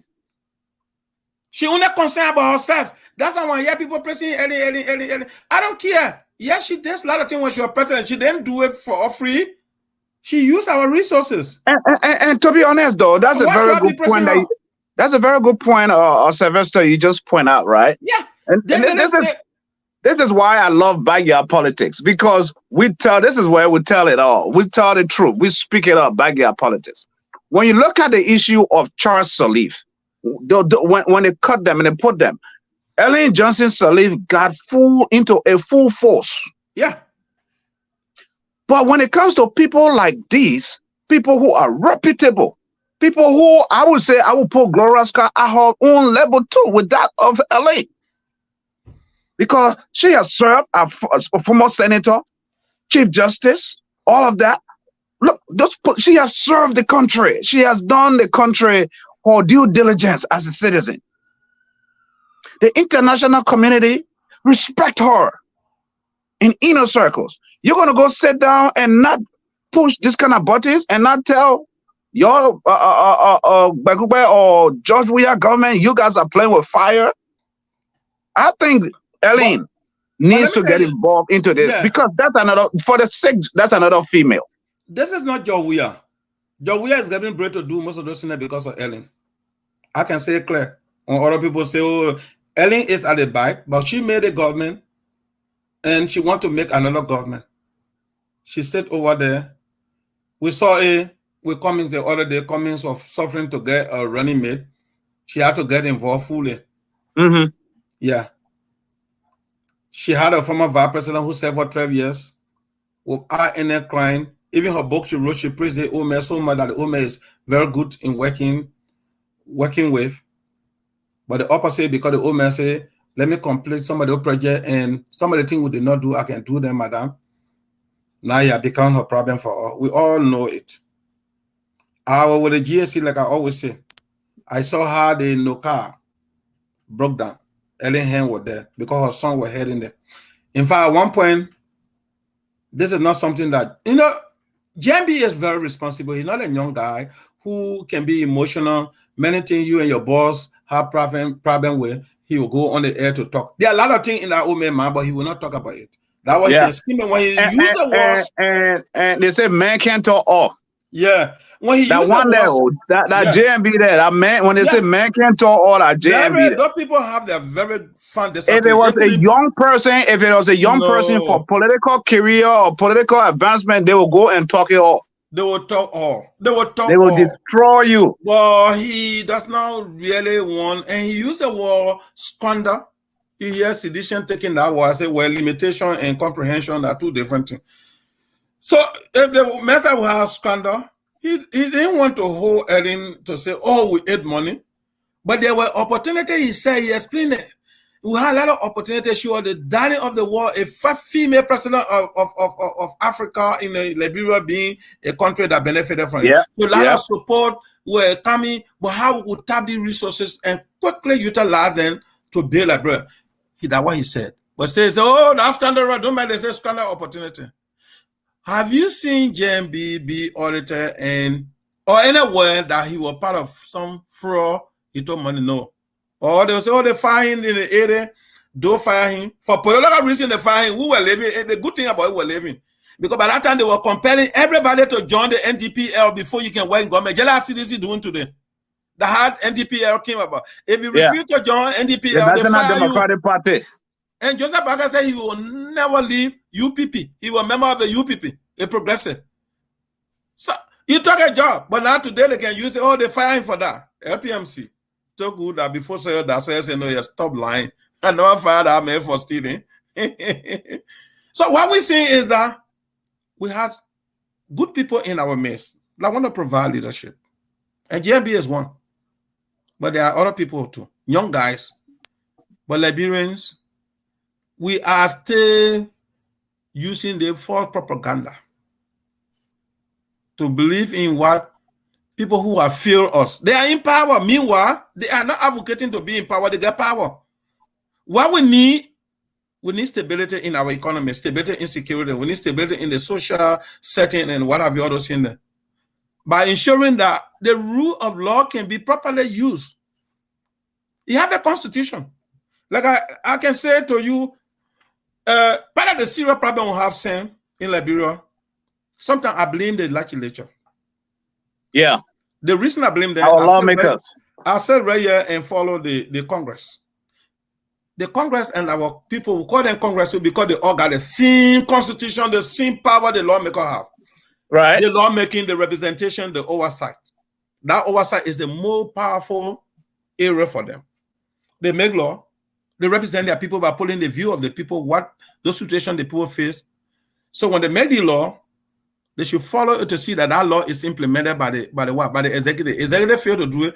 She only concerned about herself. That's why when I hear people pressing Ellen. I don't care. Yes, she does a lot of things when she was president. She didn't do it for free. She used our resources. And to be honest, though, that's a very good point. That's a very good point, Sylvester, you just point out, right? Yeah. And this is why I love backyard politics, because this is where we tell it all. We tell the truth. We speak it up, backyard politics. When you look at the issue of Charles Sirleaf, when they cut them and they put them, Ellen Johnson Sirleaf got into a full force. Yeah. But when it comes to people like these, people who are reputable, people who I would say I would put Gloria's card at her own level too, with that of LA. Because she has served as a former senator, chief justice, all of that. Look, she has served the country. She has done the country her due diligence as a citizen. The international community respect her in inner circles. You're going to go sit down and not push this kind of buttons and not tell your or George Weah government, you guys are playing with fire. I think Ellen needs to get involved into this because that's another, for the sake, that's another female. This is not George Weah. George Weah is getting ready to do most of those things because of Ellen. I can say it clear. When other people say, oh, Ellen is at the back, but she made a government and she wants to make another government. She sat over there. We saw with Cummings the other day, Cummings was suffering to get a running mate. She had to get involved fully. Mm-hmm. Yeah. She had a former vice president who served for 12 years without any crime. Even her book she wrote, she praised the old man so much that the old man is very good in working with. But the opposite, because the old man said, let me complete some of the project and some of the things we did not do, I can do them, madam. Now you have become her problem for all. We all know it. With the GSC, like I always say, I saw how the no car broke down. Ellen Hand was there because her son was heading there. In fact, at one point, this is not something that, JMB is very responsible. He's not a young guy who can be emotional. Many things you and your boss have problem with, he will go on the air to talk. There are a lot of things in that old man mind, but he will not talk about it. That was his scheme. When he used the words, and they say man can't talk off. Yeah, when he that used one there, that JMB there, that man. When they say man can't talk all, that JMB. Those people have their very fun. If it was a young person, for political career or political advancement, they will go and talk it all. They will talk all. They will destroy you. Well, he does not really want, and he used the word squander. You hear sedition taking that word. I say, well, limitation and comprehension are two different things. So if the message was squander, he didn't want to hold Ellen to say, oh, we ate money. But there were opportunities, he said, he explained it. We had a lot of opportunities. She was the darling of the world, a first female president of Africa in Liberia, being a country that benefited from it. So a lot of support were coming, but how we would tap the resources and quickly utilize them to build Liberia. That's what he said. But says, oh, that's scandal. Don't mind, there's a scandal opportunity. Have you seen JMB be audited or anywhere that he was part of some fraud? He told money, no. Or they will say, oh, they fire him in the area. Don't fire him. For political reason, they fire him. We were living. The good thing about it, we were living. Because by that time, they were compelling everybody to join the NDPL before you can work in government. Just like CDC doing today. The hard NDPL came about. If you refuse to join NDPL, the National Democratic Party. And Joseph Baker said he will never leave UPP. He was a member of the UPP, a progressive. So he took a job, but now today they can use it. Oh, they fire him for that. LPMC. So good that before say that, so I say no, you stop lying. I never fired that man for stealing. So what we see is that we have good people in our midst that want to provide leadership. And JMB is one. But there are other people too. Young guys. But Liberians, we are still using the false propaganda to believe in what people who have failed us. They are in power. Meanwhile, they are not advocating to be in power. They get power. What we need stability in our economy, stability in security. We need stability in the social setting and what have you all seen there. By ensuring that the rule of law can be properly used. You have a constitution. Like I can say to you, part of the serious problem we have seen in Liberia, sometimes I blame the legislature. Yeah. The reason I blame them, our lawmakers. I said right here and follow the Congress. The Congress and our people, we call them Congress because they all got the same constitution, the same power the lawmakers have. Right. The lawmaking, the representation, the oversight. That oversight is the more powerful area for them. They make law. They represent their people by pulling the view of the people, what those situations the people face. So when they make the law, they should follow it to see that that law is implemented by the executive. Executive fail to do it,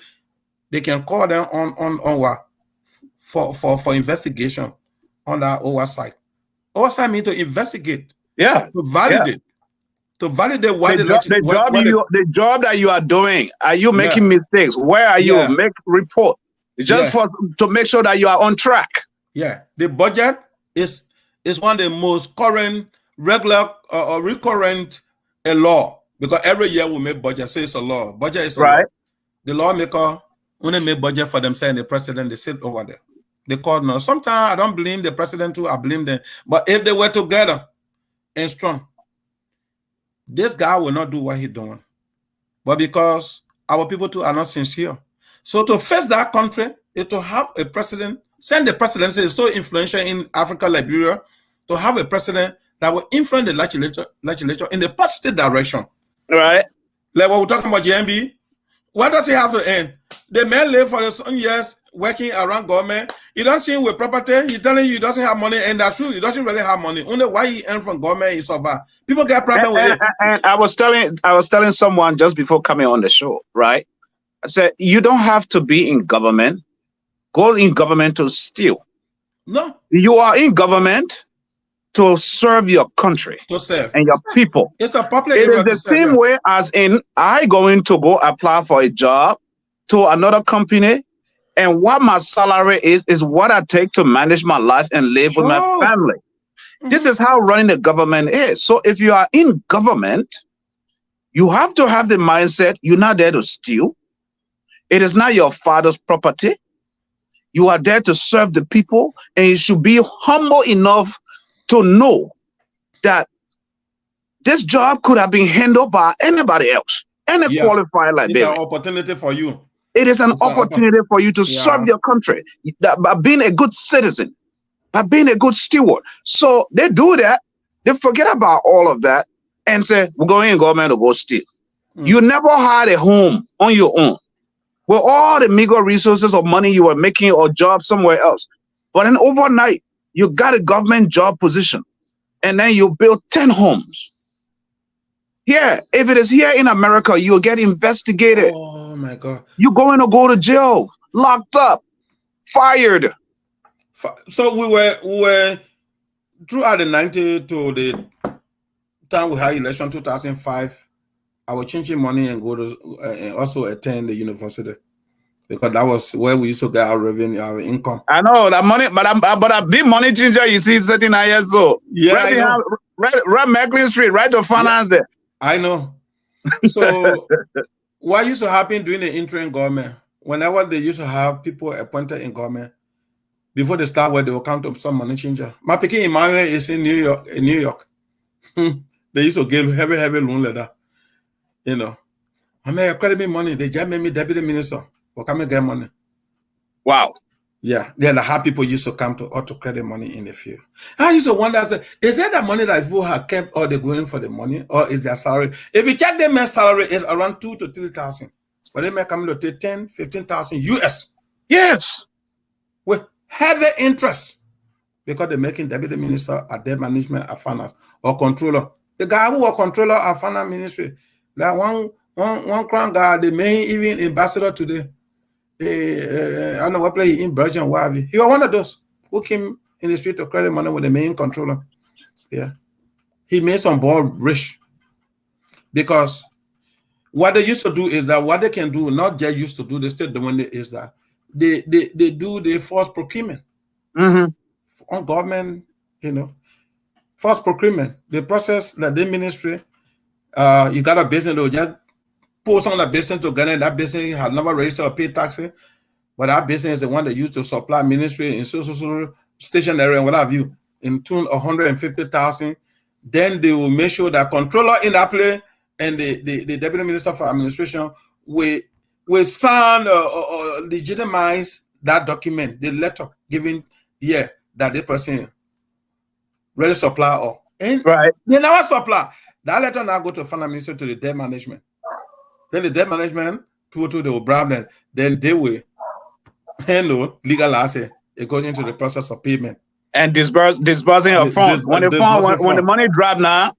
they can call them on what for investigation on that oversight. Oversight means to investigate. Yeah. To validate. Yeah. To validate what the job that you are doing. Are you making mistakes? Where are you? Make report. Just to make sure that you are on track. Yeah. The budget is one of the most current, regular or recurrent law, because every year we make budget, so it's a law. Budget is a law. The lawmaker only make budget for themselves and the president, they sit over there. They call now. Sometimes I don't blame the president too, I blame them. But if they were together and strong, this guy will not do what he's doing. But because our people too are not sincere. So to face that country is to have a president, send the presidency is so influential in Africa, Liberia, to have a president that will influence the legislature in the positive direction. Right. Like what we're talking about JMB, what does he have to end? The man live for some years working around government. He doesn't see with property. He's telling you he doesn't have money, and that's true. He doesn't really have money. Only why he earn from government he survive. People get problem with it. And I was telling someone just before coming on the show, right? I said you don't have to be in government. Go in government to steal. No. You are in government to serve your country, to serve and your people. It's a public. It is the same way as in I going to go apply for a job to another company, and what my salary is what I take to manage my life and live with my family. This is how running the government is. So if you are in government, you have to have the mindset you're not there to steal. It is not your father's property. You are there to serve the people, and you should be humble enough to know that this job could have been handled by anybody else, any qualified Liberian. It's an opportunity for you. It is an opportunity for you to serve your country by being a good citizen, by being a good steward. So they do that. They forget about all of that and say, we're going in government to go steal. You never had a home on your own with all the meager resources or money you were making or job somewhere else. But then overnight, you got a government job position, and then you build 10 homes. Yeah, if it is here in America, you'll get investigated. Oh my God. You're going to go to jail, locked up, fired. So we were throughout the 90s to the time we had election 2005. I was changing money and go to and also attend the university because that was where we used to get our revenue, our income. I know that money, but a big money changer. You see, sitting here, so yeah, I know. Right, Macklin Street, right to finance it. I know. So what used to happen during the interim government? Whenever they used to have people appointed in government, before they start work, they will come to some money changer. My picking Emmanuel is in New York. In New York, they used to give heavy loan letter. You know, I mean, credit me money. They just made me deputy minister. Or come and get money. Wow. Yeah, then the hard people used to come to auto credit money in the field. I used to wonder, is that the money that people have kept, or they're going for the money, or is their salary? If you check their man's salary, it's around 2,000 to 3,000, but they may come to take 10,000, 15,000 US. Yes, with heavy interest because they're making deputy minister at their management of finance or controller. The guy who was controller of finance ministry, that one crown guy, the main even ambassador today. I don't know what place in Belgium, what have you. He was one of those who came in the street to credit money with the main controller. Yeah. He made some ball rich. Because what they used to do is that what they can do, not just used to do, they still doing it, is that they do the forced procurement on government, forced procurement. The process that the ministry, you got a business, they'll just post on the business together, and that business had never registered or paid taxes. But our business is the one that used to supply ministry in social stationery and what have you, in tune 150,000. Then they will make sure that controller in that place and the deputy minister for administration will sign or legitimize that document, the letter giving that the person ready supply or and right. They never supply. That letter now go to finance minister to the debt management. Then the debt management to the O'Brien, then they will handle legal asset. It goes into the process of payment and disbursing of funds. When the money drop now.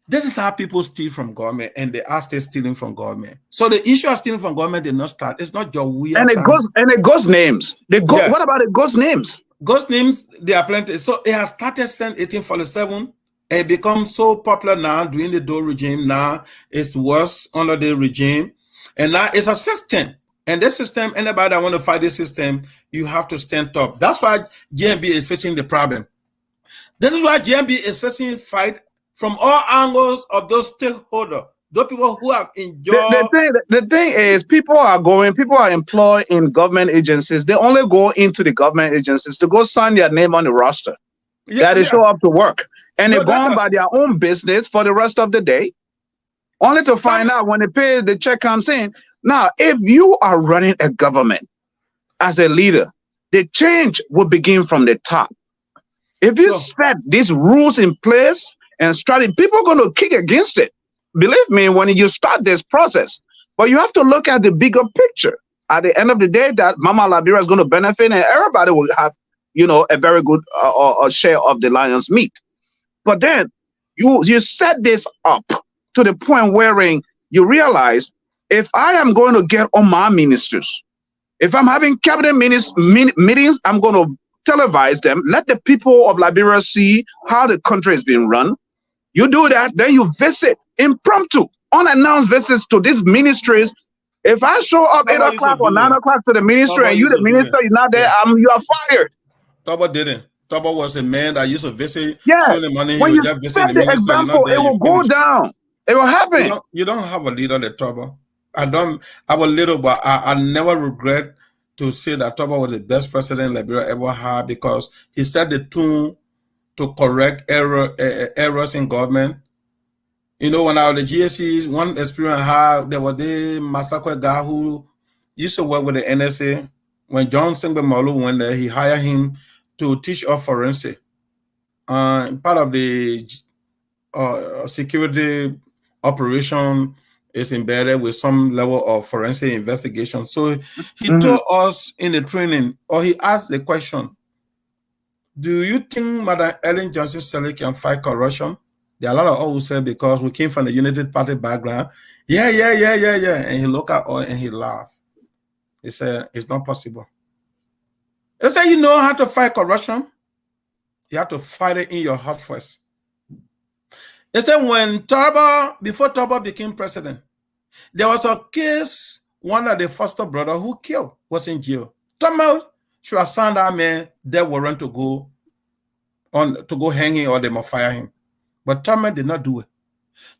This is how people steal from government, and they are still stealing from government. So the issue of stealing from government did not start. It's not your weird. And it goes names. What about the ghost names? Ghost names, they are plenty. So it has started since 1847. It becomes so popular now during the Doe regime. Now it's worse under the regime, and now it's a system. And this system, anybody that want to fight this system, you have to stand up. That's why GMB is facing the problem. This is why GMB is facing fight from all angles of those stakeholders, those people who have enjoyed. The thing is, people are employed in government agencies. They only go into the government agencies to go sign their name on the roster. They show up to work. And they go on by their own business for the rest of the day, only to find out when the check comes in. Now, if you are running a government as a leader, the change will begin from the top. If you set these rules in place and strategy, people are going to kick against it. Believe me, when you start this process, but you have to look at the bigger picture. At the end of the day, that Mama Liberia is going to benefit, and everybody will have, a very good share of the lion's meat. But then you set this up to the point wherein you realize, if I am going to get on my ministers, if I'm having cabinet meetings, I'm going to televise them. Let the people of Liberia see how the country is being run. You do that, then you visit impromptu, unannounced visits to these ministries. If I show up 8 o'clock or 9 o'clock to the ministry and you the minister, you're not there, you are fired. Tobo didn't. Tobo was a man that used to visit. The money, when you just visit the example, it will go down. It will happen. You don't have a leader, the Tobo. I have a little, but I never regret to say that Tobo was the best president Liberia ever had, because he set the tune to correct errors in government. When I was the GSCs, one experience I had, there was the massacre guy who used to work with the NSA. When John Singbe Malu went there, he hired him to teach us forensic. Part of the security operation is embedded with some level of forensic investigation. So he told us in the training, or he asked the question, do you think Madam Ellen Johnson Sirleaf can fight corruption? There are a lot of us who say, because we came from the United Party background. Yeah. And he looked at us and he laughed. He said, it's not possible. They say you know how to fight corruption. You have to fight it in your heart first. They said before Turbo became president, there was a case, one of the foster brother who killed was in jail. Turbo should have signed that man death warrant to go hanging or they must fire him. But Turbo did not do it.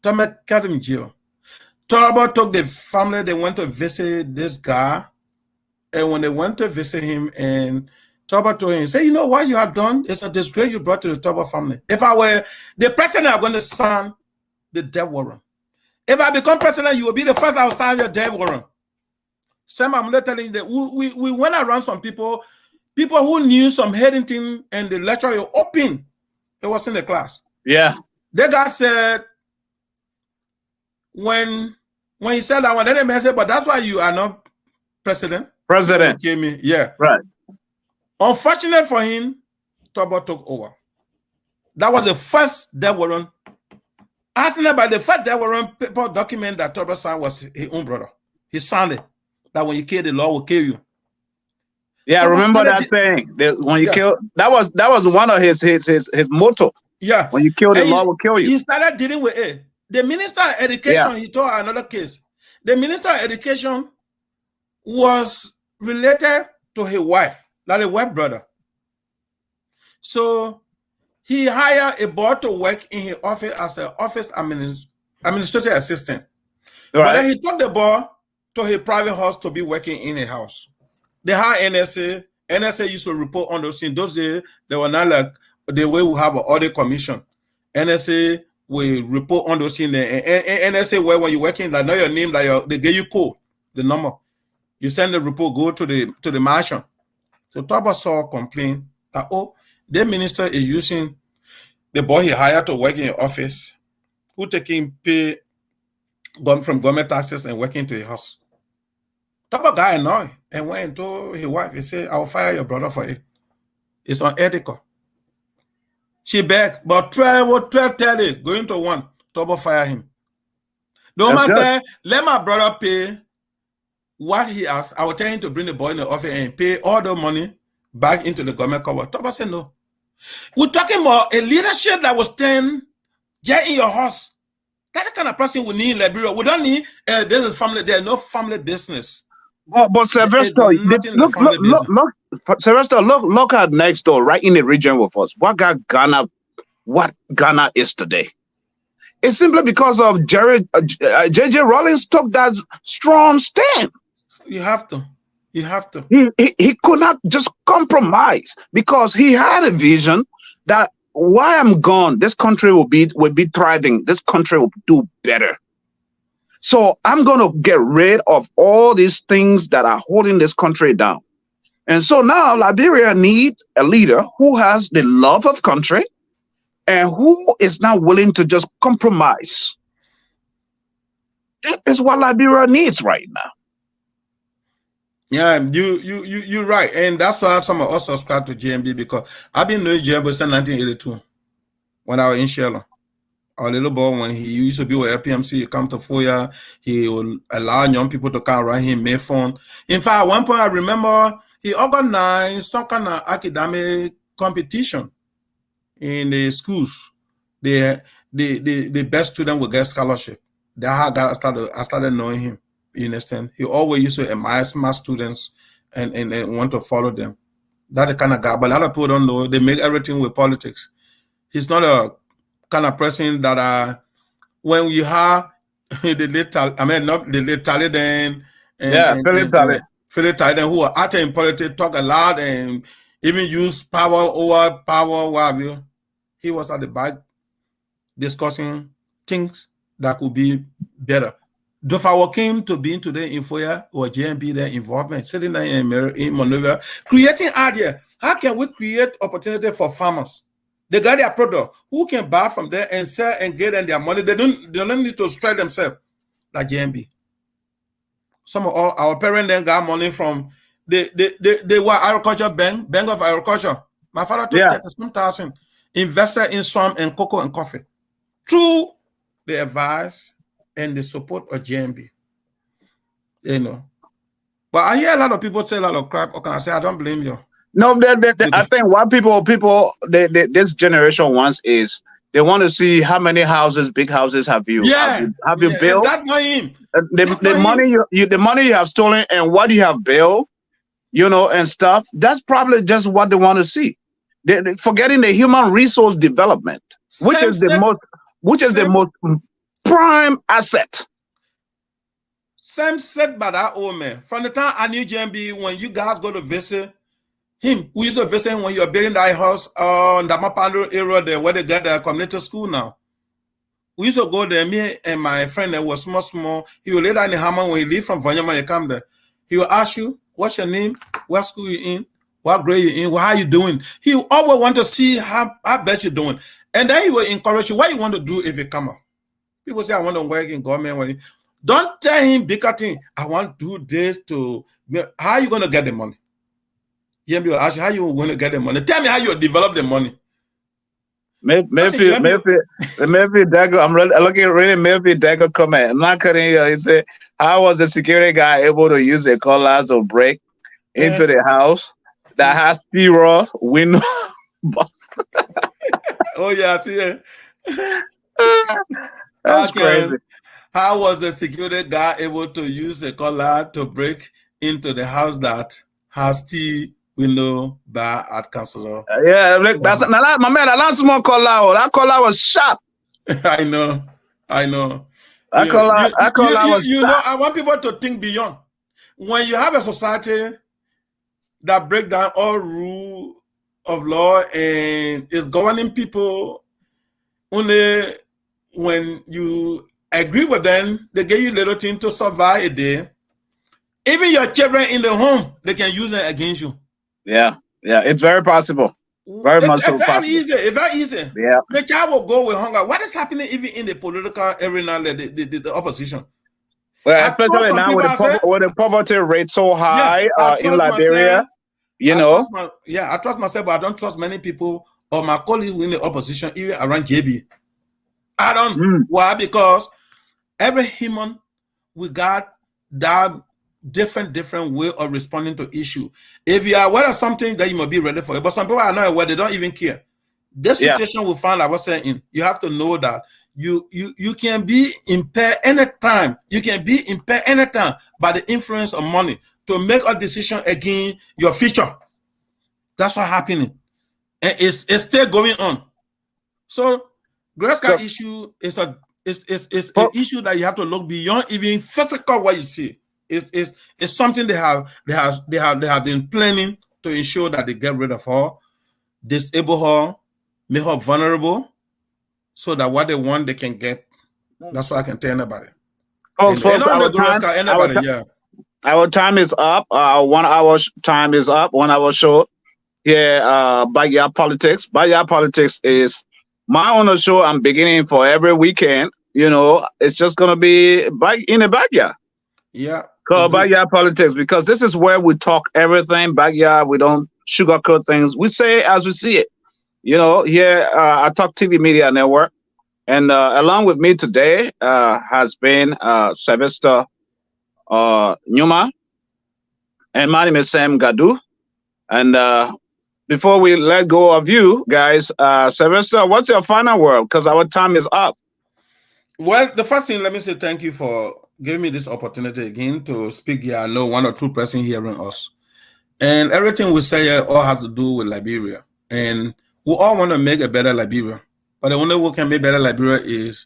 Turbo kept him in jail. Turbo took the family, they went to visit this guy. And when they went to visit him, and Turbo told him, say, you know what you have done? It's a disgrace you brought to the Turbo family. If I were the president, I'm going to sign the death warrant. If I become president, you will be the first I will sign your death warrant. Sam, I'm not telling you that we went around some people who knew some hidden thing, and the lecture you open. It was in the class. Yeah. The guy said, when he said that one, then the man said, but that's why you are not president. President. Me. Yeah. Right. Unfortunate for him, Turbo took over. That was the first death warrant. Asking about the first death warrant paper document that Turbo signed was his own brother. He signed it. That when you kill, the law will kill you. Yeah, I remember that thing. When you kill, that was one of his motto. Yeah. When you kill, the law will kill you. He started dealing with it. The Minister of Education, he told another case. The Minister of Education was related to his wife, like a wife brother. So he hired a boy to work in his office as an office administrative assistant. Right. But then he took the boy to his private house to be working in a house. They hired NSA. NSA used to report on those things. Those days, they were not like the way we have an audit commission. NSA will report on those things. And NSA, when you're working, like know your name, like they give you code, the number. You send the report, go to the mansion. So Turbo saw a complaint that, the minister is using the boy he hired to work in the office, who taking pay from government taxes and working to his house. Turbo got annoyed and went to his wife. He said, I will fire your brother for it. It's unethical. She begged, but 12:30, going to 1, Turbo fire him. The woman said, let my brother pay what he asked. I will tell him to bring the boy in the office and pay all the money back into the government cover. Turbo said no. We're talking about a leadership that was staying just in your house. That kind of person we need in Liberia. We don't need there's a family. There's no family business. But Sylvester, Sylvester, look at next door, right in the region with us. What Ghana is today? It's simply because of J.J. Rollins took that strong stand. You have to. He could not just compromise because he had a vision that while I'm gone, this country will be thriving. This country will do better. So I'm going to get rid of all these things that are holding this country down. And so now Liberia needs a leader who has the love of country and who is not willing to just compromise. That is what Liberia needs right now. Yeah, you're right. And that's why some of us subscribe to GMB, because I've been knowing GMB since 1982 when I was in Sherlock. Our little boy, when he used to be with LPMC, he come to FOIA, he will allow young people to come around him, make fun. In fact, at one point I remember he organized some kind of academic competition in the schools. The best student will get scholarship. That's how I started knowing him. You understand? He always used to admire smart students and want to follow them. That's the kind of guy. But a lot of people don't know. They make everything with politics. He's not a kind of person that when you have not the late Taliban Philip Taliban, who are acting in politics, talk a lot and even use power over power, what have you. He was at the back discussing things that could be better. If I came to being today in FOIA or JMB, their involvement, sitting there in Monrovia, creating idea. How can we create opportunity for farmers? They got their product. Who can buy from there and sell and get them their money? They don't need to strike themselves like JMB. Some of our parents then got money from they were agriculture bank of agriculture. My father took 30,000, invested in swamp and cocoa and coffee through the advice and the support of GMB. You know. But I hear a lot of people say a lot of crap. Okay, I say I don't blame you. No, I think what this generation wants is they want to see how many houses, big houses, have you and built. that's not him. The money the money you have stolen and what you have built, and stuff. That's probably just what they want to see. They forgetting the human resource development, which is the most prime asset. Same said by that old man. From the time I knew JMB, when you guys go to visit him, we used to visit him when you're building that house on the Mapando area there where they got the community school now. We used to go there, me and my friend that was small. He would lay down in the hammer when he leave from Vanyama, he come there. He will ask you, what's your name? What school you in? What grade you in? How you doing? He always want to see how best you're doing. And then he will encourage you, what you want to do if you come up. People say, I want to work in government. Don't tell him bigger thing. I want to do this to, how are you going to get the money? He will ask you, how you going to get the money? Tell me how you develop the money. Maybe Dago, I'm looking really maybe Dago comment. I'm not cutting you. He said, how was the security guy able to use a cutlass or break into the house that has zero window? Oh yeah, I see it. That's crazy. How was the security guy able to use a collar to break into the house that has T window bar at Councilor? Yeah, look, that's my man. That small collar. That collar was sharp. I know. That collar was. I want people to think beyond. When you have a society that break down all rule of law and is governing people, only when you agree with them, they give you little thing to survive a day. Even your children in the home, they can use it against you. Yeah, it's very possible. It's very easy. Yeah, the child will go with hunger. What is happening even in the political arena, the opposition? Well, especially now with the poverty rate so high in Liberia, I trust myself, but I don't trust many people or my colleagues in the opposition, even around JB. I don't. Why? Because every human, we got that different way of responding to issue. If you are aware of something, that you might be ready for it. But some people are not aware, they don't even care. This situation we find ourselves in, you have to know that you can be impaired anytime. You can be impaired anytime by the influence of money to make a decision against your future. That's what's happening. And it's still going on. So Gretzky issue is an issue that you have to look beyond even physical what you see. It's something they have been planning to ensure that they get rid of her, disable her, make her vulnerable, so that what they want they can get. That's what I can tell anybody. Our time is up. 1 hour time is up. 1 hour short. Backyard Politics. Backyard Politics is my own show. I'm beginning for every weekend. It's just gonna be in the backyard. Yeah. Called Backyard Politics, because this is where we talk everything backyard. We don't sugarcoat things. We say it as we see it. I Talk TV Media Network, and along with me today has been Sylvester Nyuma, and my name is Sam Gadu. And before we let go of you guys, Sylvester, what's your final word? Because our time is up. Well, the first thing, let me say thank you for giving me this opportunity again to speak here. I know 1 or 2 persons hearing us. And everything we say here all has to do with Liberia. And we all want to make a better Liberia. But the only way we can make better Liberia is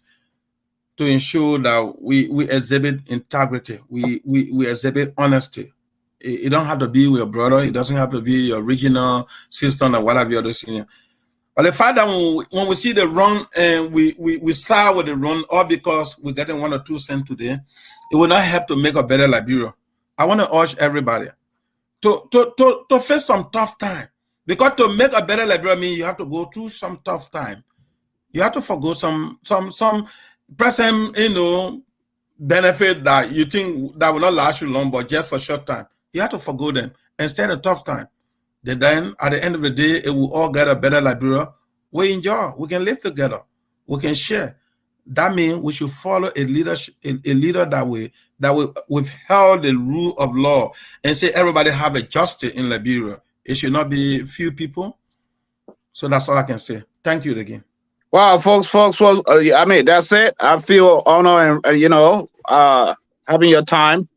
to ensure that we exhibit integrity. We exhibit honesty. It don't have to be with your brother. It doesn't have to be your regional sister or whatever you're doing. But the fact that when we see the run and we side with the run, all because we're getting 1 or 2 cents today, it will not help to make a better Liberia. I want to urge everybody to face some tough time. Because to make a better Liberia means you have to go through some tough time. You have to forgo some present, benefit that you think that will not last you long, but just for short time. You have to forgo them and stand a tough time. Then at the end of the day, it will all get a better Liberia. We enjoy. We can live together. We can share. That means we should follow a leader that will withhold the rule of law and say everybody have a justice in Liberia. It should not be few people. So that's all I can say. Thank you again. Wow, folks, I mean, that's it. I feel honored and, having your time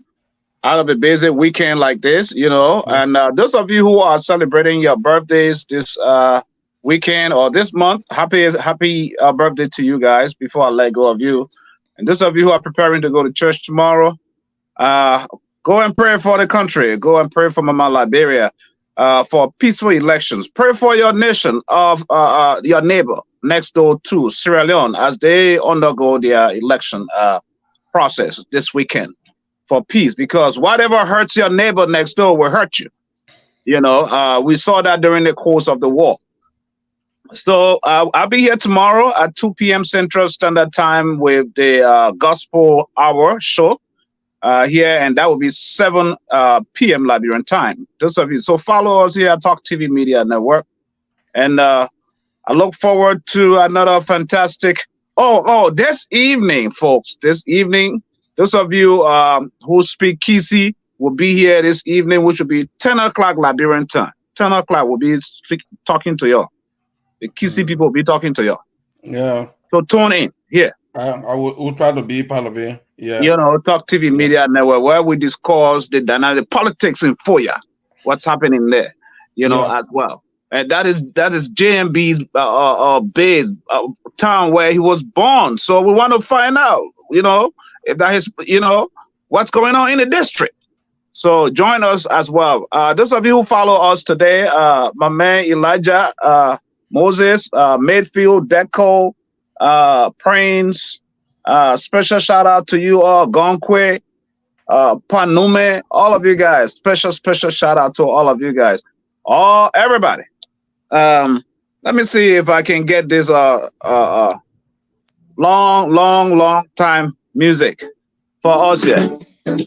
out of a busy weekend like this, and those of you who are celebrating your birthdays this weekend or this month, happy birthday to you guys before I let go of you. And those of you who are preparing to go to church tomorrow, go and pray for the country. Go and pray for Mama Liberia for peaceful elections. Pray for your nation of your neighbor next door to Sierra Leone as they undergo their election process this weekend for peace, because whatever hurts your neighbor next door will hurt you. We saw that during the course of the war. So I'll be here tomorrow at 2 p.m. Central Standard Time with the Gospel Hour show here, and that will be 7 p.m. Liberian time. Those of you, so follow us here at Talk TV Media Network, and I look forward to another fantastic. This evening, folks. This evening, those of you who speak Kisi will be here this evening, which will be 10 o'clock Liberian time. 10 o'clock will be talking to y'all. The Kisi people will be talking to y'all. Yeah. So tune in here. I will try to be part of it. Yeah. Talk TV Media Network, where we discuss the dynamic politics in Foya, what's happening there, as well. And that is JMB's base town where he was born. So we want to find out, if that is, what's going on in the district. So join us as well. Those of you who follow us today, my man Elijah, Moses, Mayfield, Deco, Prince, special shout out to you all, Gonkwe, Panume, all of you guys. Special shout out to all of you guys. Everybody. Let me see if I can get this long time music for us here. Okay,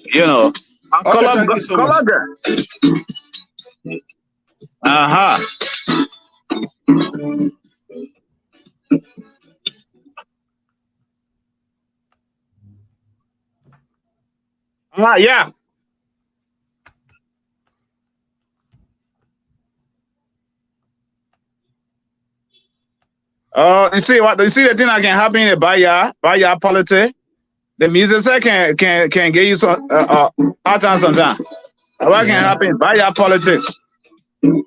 thank you so much. Yeah. You see the thing that can happen in the Baya politics? The music set can get you some hard time sometimes. What can happen in Baya politics? You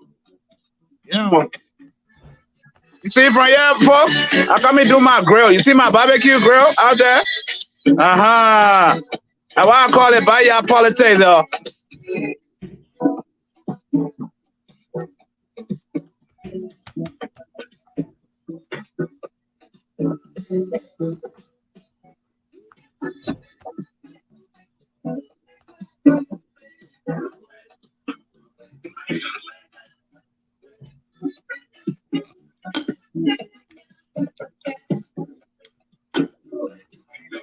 see from here, folks? I come and do my grill. You see my barbecue grill out there? That's why I call it Baya politics, though.